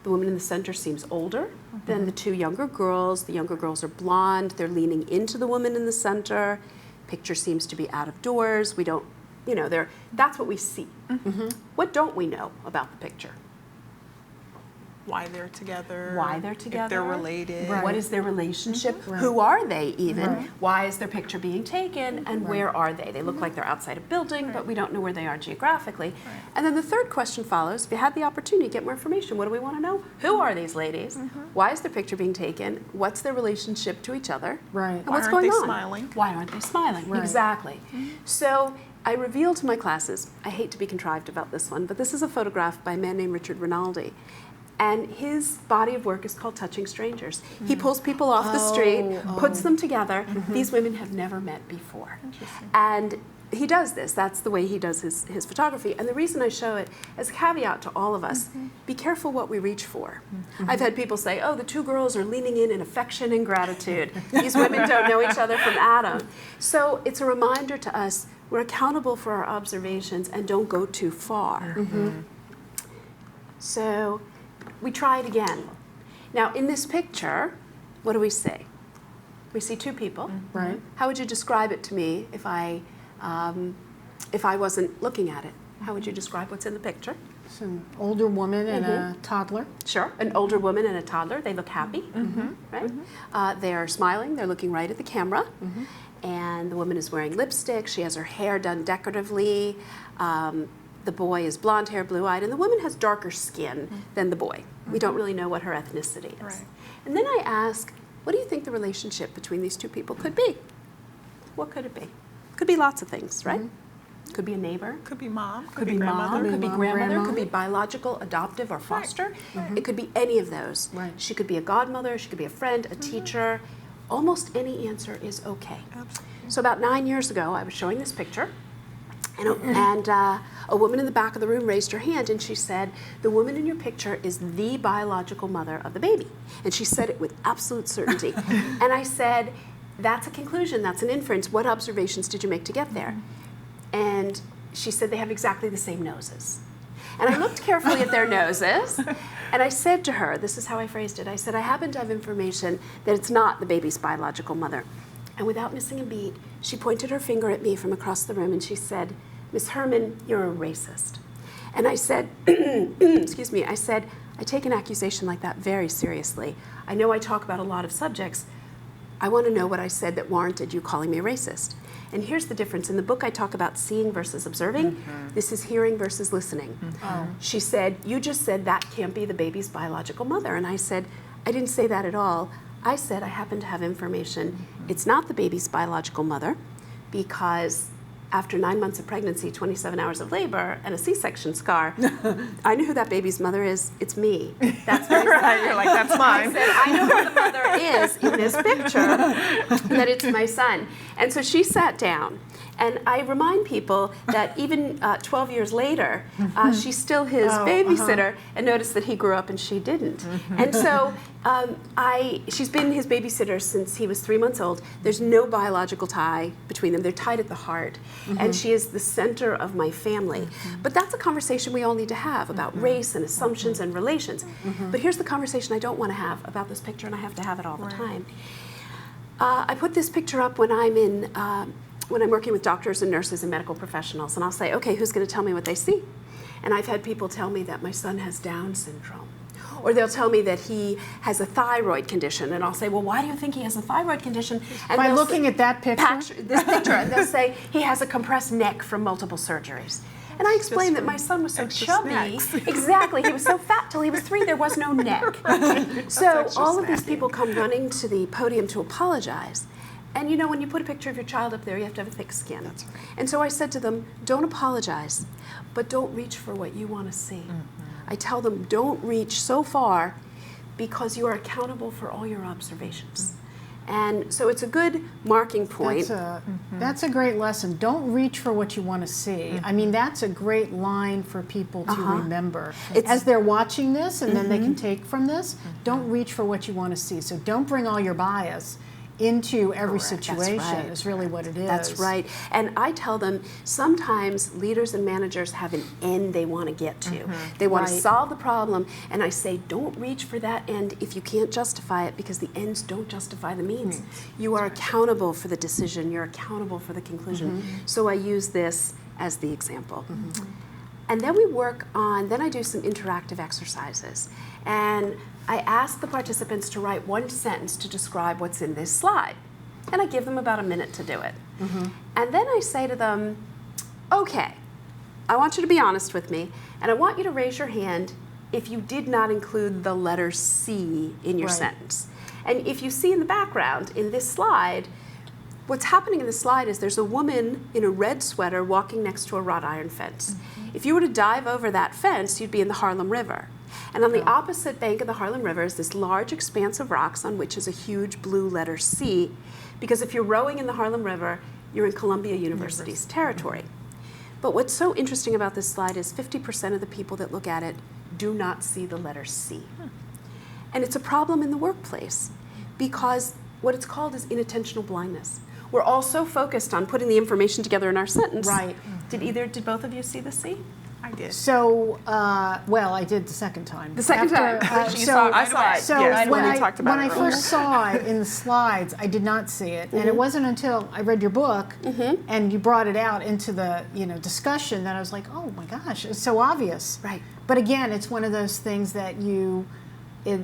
S2: The woman in the center seems older than the two younger girls. The younger girls are blonde. They're leaning into the woman in the center. Picture seems to be out of doors. We don't, that's what we see. What don't we know about the picture?
S3: Why they're together.
S2: Why they're together.
S3: If they're related.
S1: Right.
S2: What is their relationship?
S1: Right.
S2: Who are they even?
S1: Right.
S2: Why is their picture being taken? And where are they? They look like they're outside a building, but we don't know where they are geographically. And then the third question follows. If you had the opportunity to get more information, what do we want to know? Who are these ladies? Why is their picture being taken? What's their relationship to each other?
S1: Right.
S2: And
S3: Why
S2: what's
S3: aren't
S2: going
S3: they
S2: on?
S3: smiling?
S2: Why aren't they smiling?
S1: Right.
S2: Exactly. So I reveal to my classes, I hate to be contrived about this one, but this is a photograph by a man named Richard Rinaldi. And his body of work is called Touching Strangers. He pulls people off the street, puts them together. These women have never met before. And he does this. That's the way he does his photography. And the reason I show it as a caveat to all of us, be careful what we reach for. I've had people say, oh, the two girls are leaning in affection and gratitude. These women don't know each other from Adam. So it's a reminder to us, we're accountable for our observations and don't go too far. So we try it again. Now, in this picture, what do we see? We see two people.
S1: Right.
S2: How would you describe it to me if I wasn't looking at it? How would you describe what's in the picture?
S1: It's an older woman and a toddler.
S2: Sure, an older woman and a toddler. They look happy, right? They are smiling. They're looking right at the camera. And the woman is wearing lipstick. She has her hair done decoratively. The boy is blonde hair, blue-eyed, and the woman has darker skin than the boy. We don't really know what her ethnicity is.
S3: Right.
S2: And then I ask, what do you think the relationship between these two people could be? What could it be? Could be lots of things, right? Could be a neighbor.
S3: Could be mom.
S2: Could be mom,
S3: grandmother.
S2: could be
S1: Mom,
S2: grandmother,
S1: grandma.
S2: could be biological, adoptive, or foster. It could be any of those.
S1: Right.
S2: She could be a godmother, she could be a friend, a teacher. Almost any answer is okay.
S3: Absolutely.
S2: So about 9 years ago, I was showing this picture, and a woman in the back of the room raised her hand, and she said, the woman in your picture is the biological mother of the baby. And she said it with absolute certainty. And I said, that's a conclusion, that's an inference. What observations did you make to get there? And she said they have exactly the same noses. And I looked carefully at their noses, and I said to her, this is how I phrased it, I said, I happen to have information that it's not the baby's biological mother. And without missing a beat, she pointed her finger at me from across the room and she said, Miss Herman, you're a racist. And I said, excuse me, I said, I take an accusation like that very seriously. I know I talk about a lot of subjects. I want to know what I said that warranted you calling me a racist. And here's the difference. In the book, I talk about seeing versus observing. This is hearing versus listening. She said, you just said that can't be the baby's biological mother. And I said, I didn't say that at all. I said I happen to have information. It's not the baby's biological mother because after 9 months of pregnancy, 27 hours of labor, and a C-section scar, I know who that baby's mother is. It's me. That's my
S3: Right, you're like, that's mine.
S2: I said, I know who the mother is in this picture, that it's my son. And so she sat down. And I remind people that even 12 years later, she's still his babysitter, and notice that he grew up and she didn't. And so she's been his babysitter since he was 3 months old. There's no biological tie between them. They're tied at the heart. And she is the center of my family. But that's a conversation we all need to have about race and assumptions and relations. But here's the conversation I don't want to have about this picture, and I have to have it all the time. I put this picture up when I'm working with doctors and nurses and medical professionals, and I'll say, okay, who's going to tell me what they see? And I've had people tell me that my son has Down syndrome. Or they'll tell me that he has a thyroid condition, and I'll say, well, why do you think he has a thyroid condition? And
S1: By
S2: they'll
S1: looking at that picture?
S2: this picture, and they'll say he has a compressed neck from multiple surgeries. And I explained that my son was so
S3: extra
S2: chubby.
S3: snacks.
S2: Exactly, he was so fat till he was 3, there was no neck. So all of these people come running to the podium to apologize. And you know, when you put a picture of your child up there, you have to have a thick skin.
S3: That's right.
S2: And so I said to them, don't apologize, but don't reach for what you want to see. I tell them, don't reach so far because you are accountable for all your observations. And so it's a good marking point.
S1: That's a great lesson. Don't reach for what you want to see. I mean, that's a great line for people to remember. As they're watching this, and then they can take from this, don't reach for what you want to see. So don't bring all your bias into every
S2: Correct. That's
S1: situation
S2: right.
S1: is really what it is.
S2: That's right. And I tell them sometimes leaders and managers have an end they want to get to. They want to
S1: Right.
S2: solve the problem, and I say don't reach for that end if you can't justify it, because the ends don't justify the means. You are accountable for the decision. You're accountable for the conclusion. So I use this as the example. And then we work on, then I do some interactive exercises. And I ask the participants to write one sentence to describe what's in this slide. And I give them about a minute to do it. And then I say to them, okay, I want you to be honest with me, and I want you to raise your hand if you did not include the letter C in your
S1: Right.
S2: sentence. And if you see in the background in this slide, what's happening in the slide is there's a woman in a red sweater walking next to a wrought iron fence. If you were to dive over that fence, you'd be in the Harlem River. And on the opposite bank of the Harlem River is this large expanse of rocks on which is a huge blue letter C, because if you're rowing in the Harlem River, you're in Columbia University's territory. But what's so interesting about this slide is 50% of the people that look at it do not see the letter C. And it's a problem in the workplace because what it's called is inattentional blindness. We're all so focused on putting the information together in our sentence.
S1: Right.
S2: Did both of you see the C?
S3: I did.
S1: So, well, I did the second time.
S2: The second time.
S3: You saw it right away.
S1: So
S3: Yes,
S1: when
S3: we talked about
S1: when
S3: it
S1: I
S3: earlier.
S1: first saw it in the slides, I did not see it, and it wasn't until I read your book and you brought it out into the discussion that I was like, oh my gosh, it's so obvious.
S2: Right.
S1: But again, it's one of those things that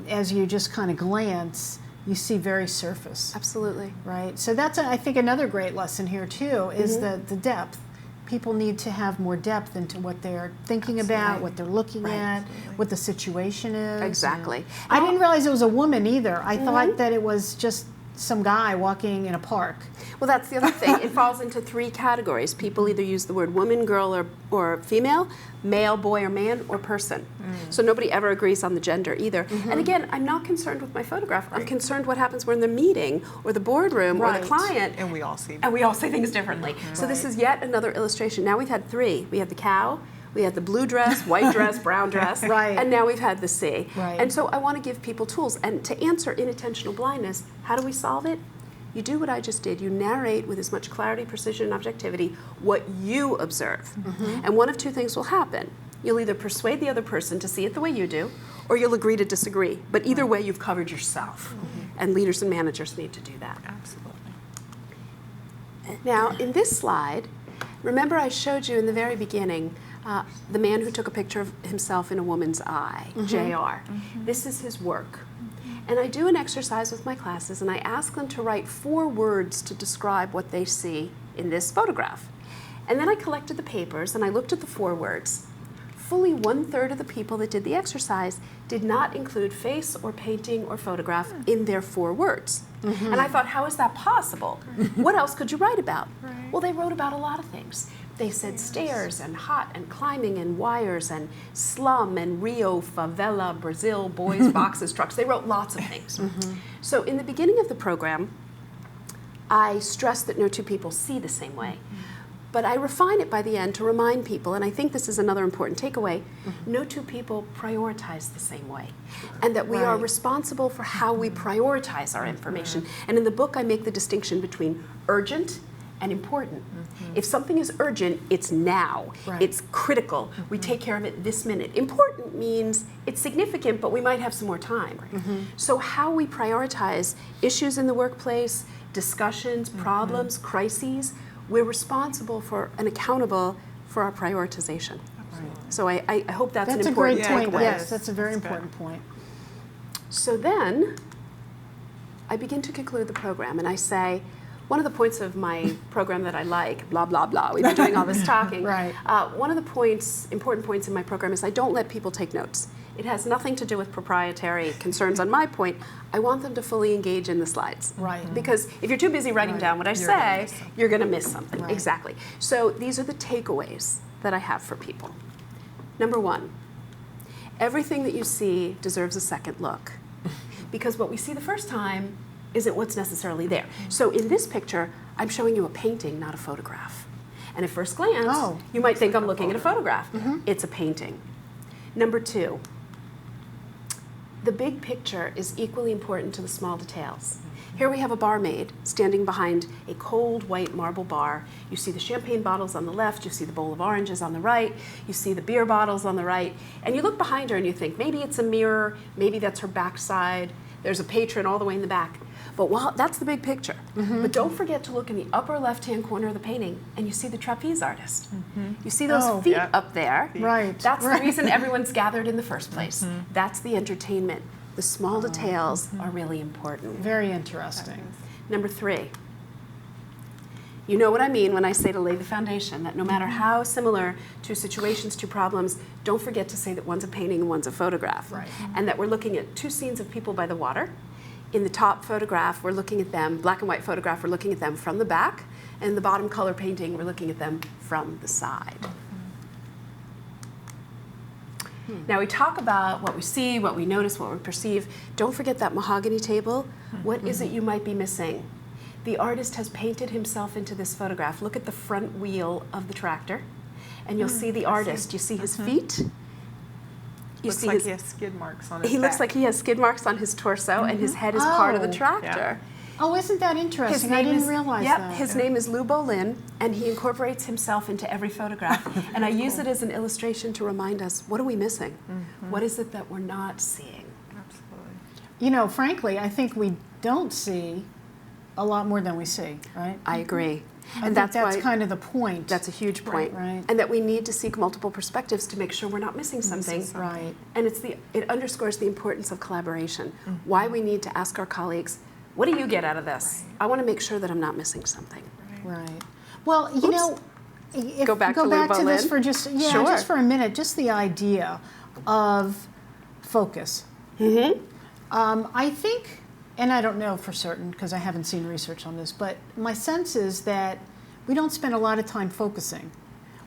S1: as you just kind of glance, you see very surface.
S2: Absolutely.
S1: Right. So that's I think another great lesson here too is the depth. People need to have more depth into what they're thinking about, what they're looking at, what the situation is.
S2: Exactly.
S1: I didn't realize it was a woman either. I thought that it was just some guy walking in a park.
S2: Well, that's the other thing. It falls into three categories. People either use the word woman, girl, or female, male, boy, or man, or person. So nobody ever agrees on the gender either. And again, I'm not concerned with my photograph. I'm concerned what happens when the meeting or the boardroom or
S1: Right.
S2: the client.
S3: And we all see that.
S2: And we all say things differently. So this is yet another illustration. Now we've had three. We had the cow, we had the blue dress, white dress, brown dress,
S1: Right.
S2: and now we've had the C.
S1: Right.
S2: And so I want to give people tools. And to answer inattentional blindness, how do we solve it? You do what I just did. You narrate with as much clarity, precision, and objectivity what you observe. And one of two things will happen. You'll either persuade the other person to see it the way you do, or you'll agree to disagree. But either way, you've covered yourself. And leaders and managers need to do that.
S3: Absolutely.
S2: Now, in this slide, remember I showed you in the very beginning the man who took a picture of himself in a woman's eye, JR. This is his work. And I do an exercise with my classes, and I ask them to write 4 words to describe what they see in this photograph. And then I collected the papers, and I looked at the 4 words. Fully 1/3 of the people that did the exercise did not include face or painting or photograph in their 4 words. And I thought, how is that possible? What else could you write about? Well, they wrote about a lot of things. They said stairs and hot and climbing and wires and slum and Rio, favela, Brazil, boys, boxes, trucks. They wrote lots of things. So in the beginning of the program, I stress that no two people see the same way. But I refine it by the end to remind people, and I think this is another important takeaway, no two people prioritize the same way. And that we are
S1: Right.
S2: responsible for how we prioritize our information. And in the book, I make the distinction between urgent and important. If something is urgent, it's now.
S1: Right.
S2: It's critical. We take care of it this minute. Important means it's significant, but we might have some more time. So how we prioritize issues in the workplace, discussions, problems, crises, we're responsible for and accountable for our prioritization. So I hope that's an
S1: That's a
S2: important
S1: great point.
S2: takeaway.
S1: Yes, that's a very
S3: That's good.
S1: important point.
S2: So then I begin to conclude the program, and I say, one of the points of my program that I like, blah, blah, blah, we've been doing all this talking.
S1: Right.
S2: One of the important points in my program is I don't let people take notes. It has nothing to do with proprietary concerns on my point. I want them to fully engage in the slides.
S1: Right.
S2: Because if you're too busy writing down what I
S3: You're gonna
S2: say,
S3: miss something.
S2: you're going to miss something.
S1: Right.
S2: Exactly. So these are the takeaways that I have for people. Number 1, everything that you see deserves a second look. Because what we see the first time isn't what's necessarily there. So in this picture, I'm showing you a painting, not a photograph. And at first glance,
S1: Oh.
S2: you might think I'm looking at a photograph. It's a painting. Number 2, the big picture is equally important to the small details. Here we have a barmaid standing behind a cold white marble bar. You see the champagne bottles on the left, you see the bowl of oranges on the right, you see the beer bottles on the right, and you look behind her and you think, maybe it's a mirror, maybe that's her backside, there's a patron all the way in the back. But that's the big picture. But don't forget to look in the upper left-hand corner of the painting and you see the trapeze artist. You see those feet up there.
S1: Right.
S2: That's the reason everyone's gathered in the first place. That's the entertainment. The small details are really important.
S1: Very interesting.
S2: Number 3. You know what I mean when I say to lay the foundation, that no matter how similar two situations, two problems, don't forget to say that one's a painting and one's a photograph.
S1: Right.
S2: And that we're looking at 2 scenes of people by the water. In the top photograph, we're looking at them, black and white photograph, we're looking at them from the back. And in the bottom color painting, we're looking at them from the side. Now we talk about what we see, what we notice, what we perceive. Don't forget that mahogany table. What is it you might be missing? The artist has painted himself into this photograph. Look at the front wheel of the tractor, and you'll see the artist. You see his feet. You
S3: Looks
S2: see
S3: like
S2: his,
S3: he has skid marks on his
S2: he looks
S3: back.
S2: like he has skid marks on his torso, and his head is part of the
S1: Oh.
S2: tractor.
S1: Oh, isn't that interesting? I didn't realize
S2: yep,
S1: that.
S2: his name is Lou Bolin, and he incorporates himself into every photograph. And I use it as an illustration to remind us, what are we missing? What is it that we're not seeing?
S3: Absolutely.
S1: You know, frankly, I think we don't see a lot more than we see, right?
S2: I agree.
S1: I
S2: And
S1: think that's
S2: why
S1: kind of the point.
S2: that's a huge point.
S1: Right.
S2: And that we need to seek multiple perspectives to make sure we're not missing something.
S1: Right.
S2: And it underscores the importance of collaboration. Why we need to ask our colleagues, what do you get out of this? I want to make sure that I'm not missing something.
S1: Right. Well, you know, if,
S2: Go back to Lou
S1: this
S2: Bolin.
S1: for just
S2: Sure.
S1: just for a minute. Just the idea of focus. I think, and I don't know for certain because I haven't seen research on this, but my sense is that we don't spend a lot of time focusing.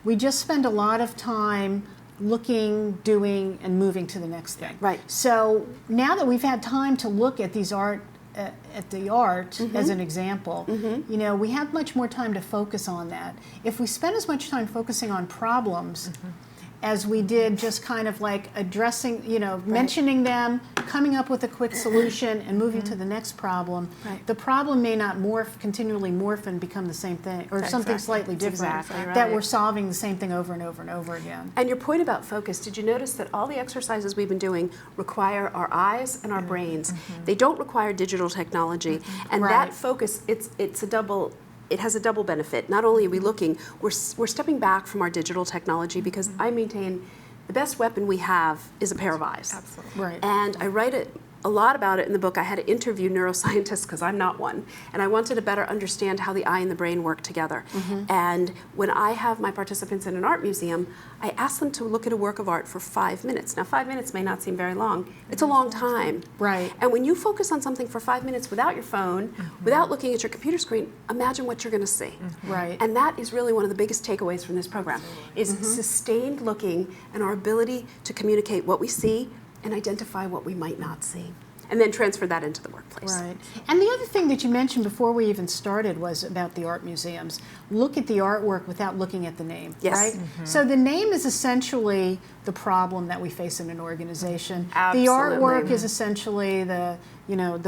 S1: We just spend a lot of time looking, doing, and moving to the next thing.
S2: Right.
S1: So now that we've had time to look at these art as an example, you know, we have much more time to focus on that. If we spend as much time focusing on problems as we did just kind of like addressing, you know, mentioning them, coming up with a quick solution, and moving to the next problem, the problem may not continually morph and become the same thing, or something slightly different,
S2: exactly
S1: that
S2: right.
S1: we're solving the same thing over and over and over again.
S2: And your point about focus, did you notice that all the exercises we've been doing require our eyes and our brains? They don't require digital technology. And that focus, it has a double benefit. Not only are we looking, we're stepping back from our digital technology because I maintain the best weapon we have is a pair of eyes.
S3: Absolutely.
S1: Right.
S2: And I write a lot about it in the book. I had to interview neuroscientists because I'm not one. And I wanted to better understand how the eye and the brain work together. And when I have my participants in an art museum, I ask them to look at a work of art for 5 minutes. Now, 5 minutes may not seem very long. It's a long time.
S1: Right.
S2: And when you focus on something for 5 minutes without your phone, without looking at your computer screen, imagine what you're going to see.
S1: Right.
S2: And that is really one of the biggest takeaways from this program, is sustained looking and our ability to communicate what we see and identify what we might not see, and then transfer that into the workplace.
S1: Right. And the other thing that you mentioned before we even started was about the art museums. Look at the artwork without looking at the name,
S2: Yes.
S1: right? So the name is essentially the problem that we face in an organization.
S2: Absolutely.
S1: The artwork is essentially the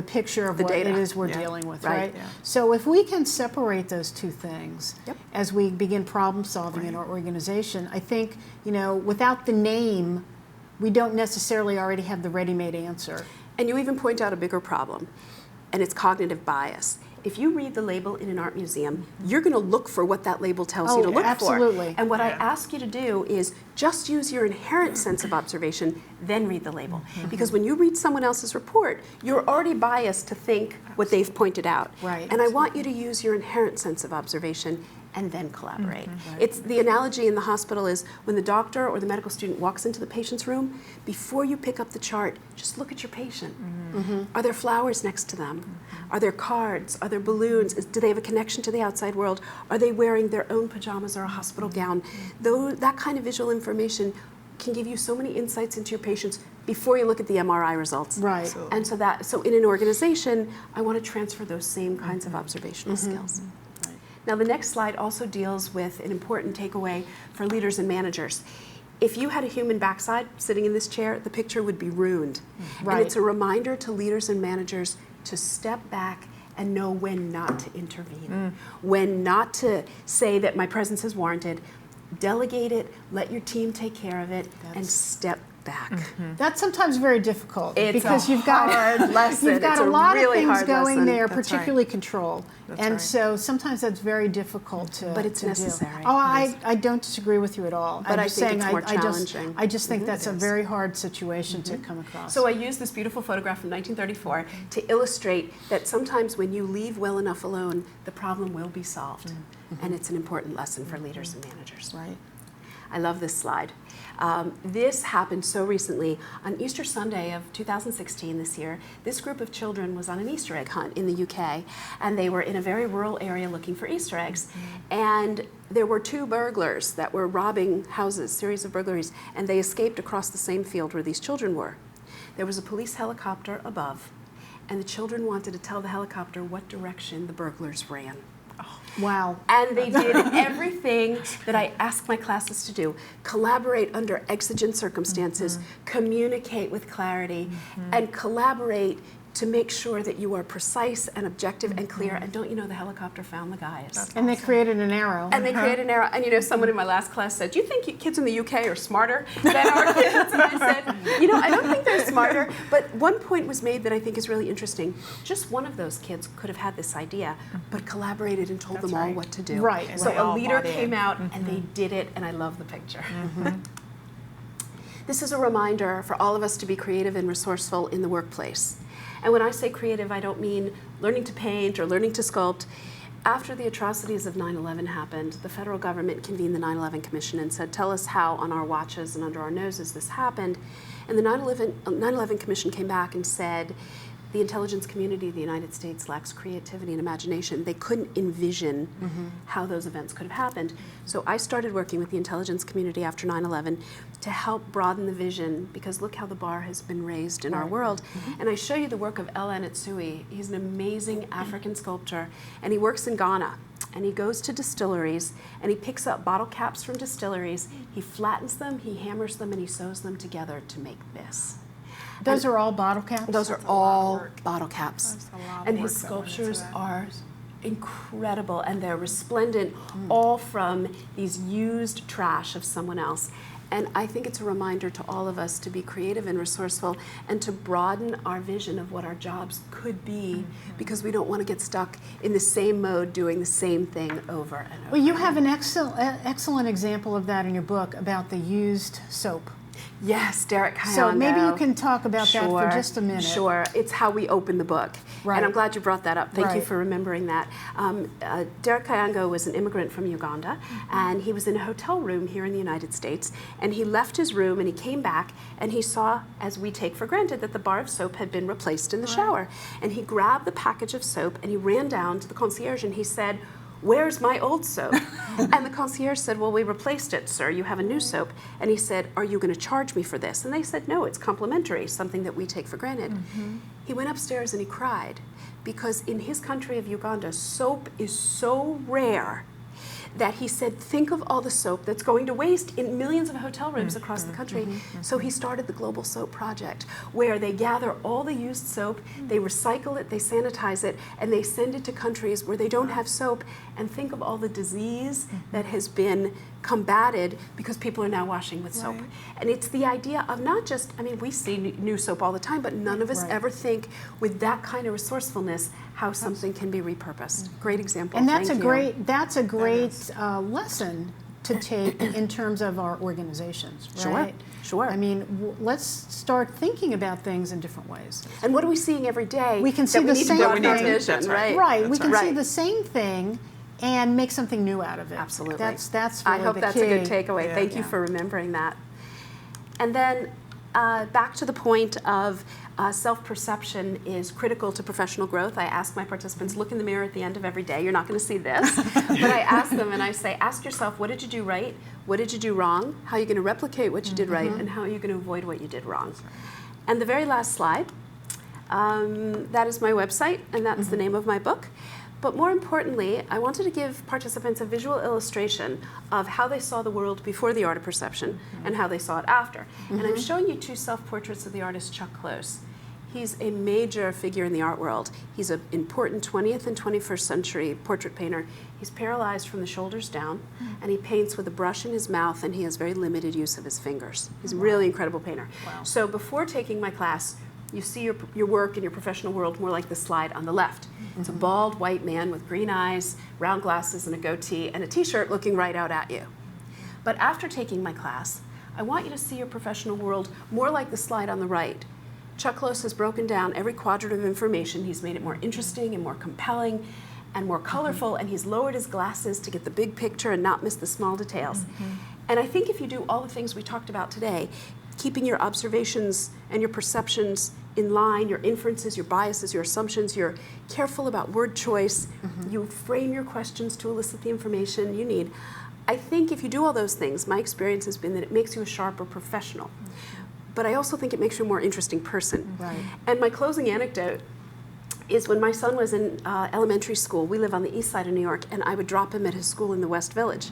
S1: picture of
S2: The
S1: what
S2: data.
S1: it is we're
S3: Yeah.
S1: dealing with,
S2: Right.
S1: right?
S3: Yeah.
S1: So if we can separate those two things
S2: Yep.
S1: as we begin problem solving in our organization, I think, without the name, we don't necessarily already have the ready-made answer.
S2: And you even point out a bigger problem, and it's cognitive bias. If you read the label in an art museum, you're going to look for what that label tells you to look
S1: absolutely.
S2: for. And what I ask you to do is just use your inherent sense of observation, then read the label. Because when you read someone else's report, you're already biased to think what they've pointed out.
S1: Right.
S2: And I want you to use your inherent sense of observation and then collaborate. It's the analogy in the hospital is when the doctor or the medical student walks into the patient's room, before you pick up the chart, just look at your patient. Are there flowers next to them? Are there cards? Are there balloons? Do they have a connection to the outside world? Are they wearing their own pajamas or a hospital gown? That kind of visual information can give you so many insights into your patients before you look at the MRI results.
S1: Right.
S3: Absolutely.
S2: And so in an organization, I want to transfer those same kinds of observational skills. Now, the next slide also deals with an important takeaway for leaders and managers. If you had a human backside sitting in this chair, the picture would be ruined.
S1: Right.
S2: And it's a reminder to leaders and managers to step back and know when not to intervene, when not to say that my presence is warranted. Delegate it, let your team take care of it, and step back.
S1: That's sometimes very difficult
S2: It's
S1: because
S2: a
S1: you've got
S2: hard lesson.
S1: you've got
S2: It's
S1: a lot
S2: really
S1: of things
S2: hard
S1: going
S2: lesson.
S1: there,
S3: That's
S1: particularly control, and
S3: right.
S1: so sometimes that's very difficult to.
S2: But it's
S1: to do.
S2: necessary.
S1: Oh, I don't disagree with you at all.
S2: But
S1: I'm
S2: I
S1: just
S2: think
S1: saying
S2: it's more
S1: I
S2: challenging.
S1: just think that's a
S3: is.
S1: very hard situation to come across.
S2: So I use this beautiful photograph from 1934 to illustrate that sometimes when you leave well enough alone, the problem will be solved. And it's an important lesson for leaders and managers.
S1: right.
S2: I love this slide. This happened so recently. On Easter Sunday of 2016 this year, this group of children was on an Easter egg hunt in the UK, and they were in a very rural area looking for Easter eggs. And there were 2 burglars that were robbing houses, series of burglaries, and they escaped across the same field where these children were. There was a police helicopter above, and the children wanted to tell the helicopter what direction the burglars ran.
S1: Wow.
S2: And they did everything that I ask my classes to do. Collaborate under exigent circumstances, communicate with clarity, and collaborate to make sure that you are precise and objective and clear. And don't you know the helicopter found the guys?
S1: And they created an arrow.
S2: And they created an arrow. And you know, someone in my last class said, do you think kids in the UK are smarter than our kids? And I said, you know, I don't think they're smarter. But one point was made that I think is really interesting. Just one of those kids could have had this idea, but collaborated and told them all what to do.
S1: Right.
S2: So
S3: They
S2: a
S3: all
S2: leader
S3: bought in.
S2: came out and they did it, and I love the picture. This is a reminder for all of us to be creative and resourceful in the workplace. And when I say creative, I don't mean learning to paint or learning to sculpt. After the atrocities of 9/11 happened, the federal government convened the 9/11 Commission and said, tell us how on our watches and under our noses this happened. And the 9/11 Commission came back and said, the intelligence community of the United States lacks creativity and imagination. They couldn't envision how those events could have happened. So I started working with the intelligence community after 9/11 to help broaden the vision, because look how the bar has been raised in our world. And I show you the work of Ellen Etsui. He's an amazing African sculptor, and he works in Ghana. And he goes to distilleries, and he picks up bottle caps from distilleries. He flattens them, he hammers them, and he sews them together to make this.
S1: Those are all bottle caps?
S2: Those are all bottle caps.
S3: That's a lot of
S2: And
S3: work
S2: his
S3: that went into
S2: sculptures
S3: that.
S2: are incredible, and they're resplendent, all from these used trash of someone else. And I think it's a reminder to all of us to be creative and resourceful and to broaden our vision of what our jobs could be, because we don't want to get stuck in the same mode doing the same thing over and over.
S1: Well, you have an excellent example of that in your book about the used soap.
S2: Yes, Derek Kayongo.
S1: So maybe you can talk about that for just a minute.
S2: Sure. It's how we open the book.
S1: Right.
S2: And I'm glad you brought that up. Thank you
S1: Right.
S2: for remembering that. Derek Kayongo was an immigrant from Uganda, and he was in a hotel room here in the United States, and he left his room and he came back and he saw, as we take for granted, that the bar of soap had been replaced in the shower. And he grabbed the package of soap and he ran down to the concierge and he said, "Where's my old soap?" And the concierge said, "Well, we replaced it, sir. You have a new soap." And he said, "Are you going to charge me for this?" And they said, "No, it's complimentary, something that we take for granted." He went upstairs and he cried, because in his country of Uganda, soap is so rare that he said, think of all the soap that's going to waste in millions of hotel rooms across the country. So he started the Global Soap Project, where they gather all the used soap, they recycle it, they sanitize it, and they send it to countries where they don't have soap. And think of all the disease that has been combated because people are now washing with soap.
S3: Right.
S2: And it's the idea of not just, I mean, we see new soap all the time, but none of us
S1: Right.
S2: ever think with that kind of resourcefulness how something can be repurposed. Great example.
S1: And that's
S2: Thank
S1: a
S2: you.
S1: great lesson to take in terms of our organizations,
S2: Sure,
S1: right?
S2: sure.
S1: I mean, let's start thinking about things in different ways.
S2: And what are we seeing every day?
S1: We can see
S2: that
S1: the
S2: we need
S1: same
S2: to broaden our
S1: thing.
S2: vision,
S3: That's right.
S2: right?
S1: Right, we
S3: That's
S1: can see
S2: right.
S1: the same thing and make something new out of it.
S2: Absolutely.
S1: That's
S2: I
S1: really
S2: hope
S1: the
S2: that's
S1: key.
S2: a good takeaway.
S3: Yeah.
S2: Thank you for remembering that. And then back to the point of self-perception is critical to professional growth. I ask my participants, look in the mirror at the end of every day. You're not going to see this, but I ask them and I say, ask yourself, what did you do right? What did you do wrong? How are you going to replicate what you did right? And how are you going to avoid what you did wrong? And the very last slide, that is my website, and that's the name of my book. But more importantly, I wanted to give participants a visual illustration of how they saw the world before the art of perception and how they saw it after. And I'm showing you two self-portraits of the artist Chuck Close. He's a major figure in the art world. He's an important 20th and 21st century portrait painter. He's paralyzed from the shoulders down, and he paints with a brush in his mouth, and he has very limited use of his fingers. He's a really incredible painter.
S1: Wow.
S2: So before taking my class, you see your work in your professional world more like the slide on the left. It's a bald white man with green eyes, round glasses, and a goatee, and a t-shirt looking right out at you. But after taking my class, I want you to see your professional world more like the slide on the right. Chuck Close has broken down every quadrant of information. He's made it more interesting and more compelling and more colorful, and he's lowered his glasses to get the big picture and not miss the small details. And I think if you do all the things we talked about today, keeping your observations and your perceptions in line, your inferences, your biases, your assumptions, you're careful about word choice, you frame your questions to elicit the information you need. I think if you do all those things, my experience has been that it makes you a sharper professional. But I also think it makes you a more interesting person.
S1: Right.
S2: And my closing anecdote is when my son was in elementary school. We live on the east side of New York, and I would drop him at his school in the West Village.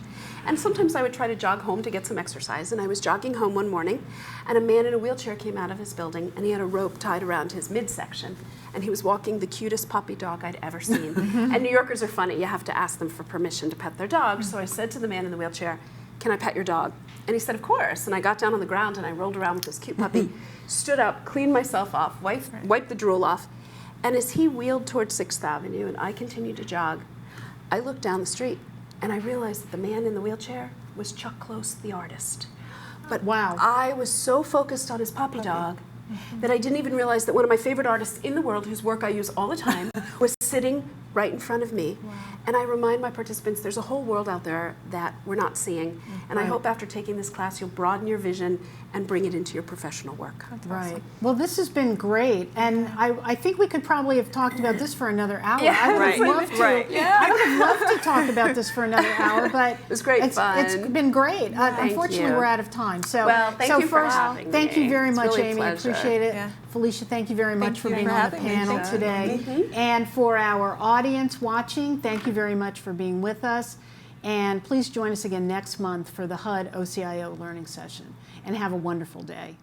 S2: And sometimes I would try to jog home to get some exercise, and I was jogging home one morning, and a man in a wheelchair came out of his building, and he had a rope tied around his midsection, and he was walking the cutest puppy dog I'd ever seen. And New Yorkers are funny. You have to ask them for permission to pet their dog. So I said to the man in the wheelchair, "Can I pet your dog?" And he said, "Of course." And I got down on the ground, and I rolled around with this cute puppy, stood up, cleaned myself off, wiped the drool off. And as he wheeled towards 6th Avenue and I continued to jog, I looked down the street and I realized that the man in the wheelchair was Chuck Close, the artist. But
S1: Wow.
S2: I was so focused on his puppy dog that I didn't even realize that one of my favorite artists in the world, whose work I use all the time, was sitting right in front of me. And I remind my participants there's a whole world out there that we're not seeing. And I hope after taking this class you'll broaden your vision and bring it into your professional work.
S1: Right. Well, this has been great, and I think we could probably have talked about this for another hour.
S2: Yeah,
S1: I would have
S3: right,
S1: loved to.
S3: right.
S1: I would have loved to talk about this for another hour, but it
S2: was great fun.
S1: It's been great. Unfortunately,
S2: you.
S1: we're out of time. So,
S2: Well, thank you for
S1: first,
S2: having
S1: thank
S2: me.
S1: you very
S2: It's
S1: much,
S2: really a
S1: Amy.
S2: pleasure.
S1: Appreciate it.
S3: Yeah.
S1: Felicia, thank you very much
S3: Thank
S1: for
S3: you
S1: being
S3: for
S1: on the
S3: having me.
S1: panel
S3: Thank you.
S1: today. And for our audience watching, thank you very much for being with us. And please join us again next month for the HUD OCIO learning session. And have a wonderful day.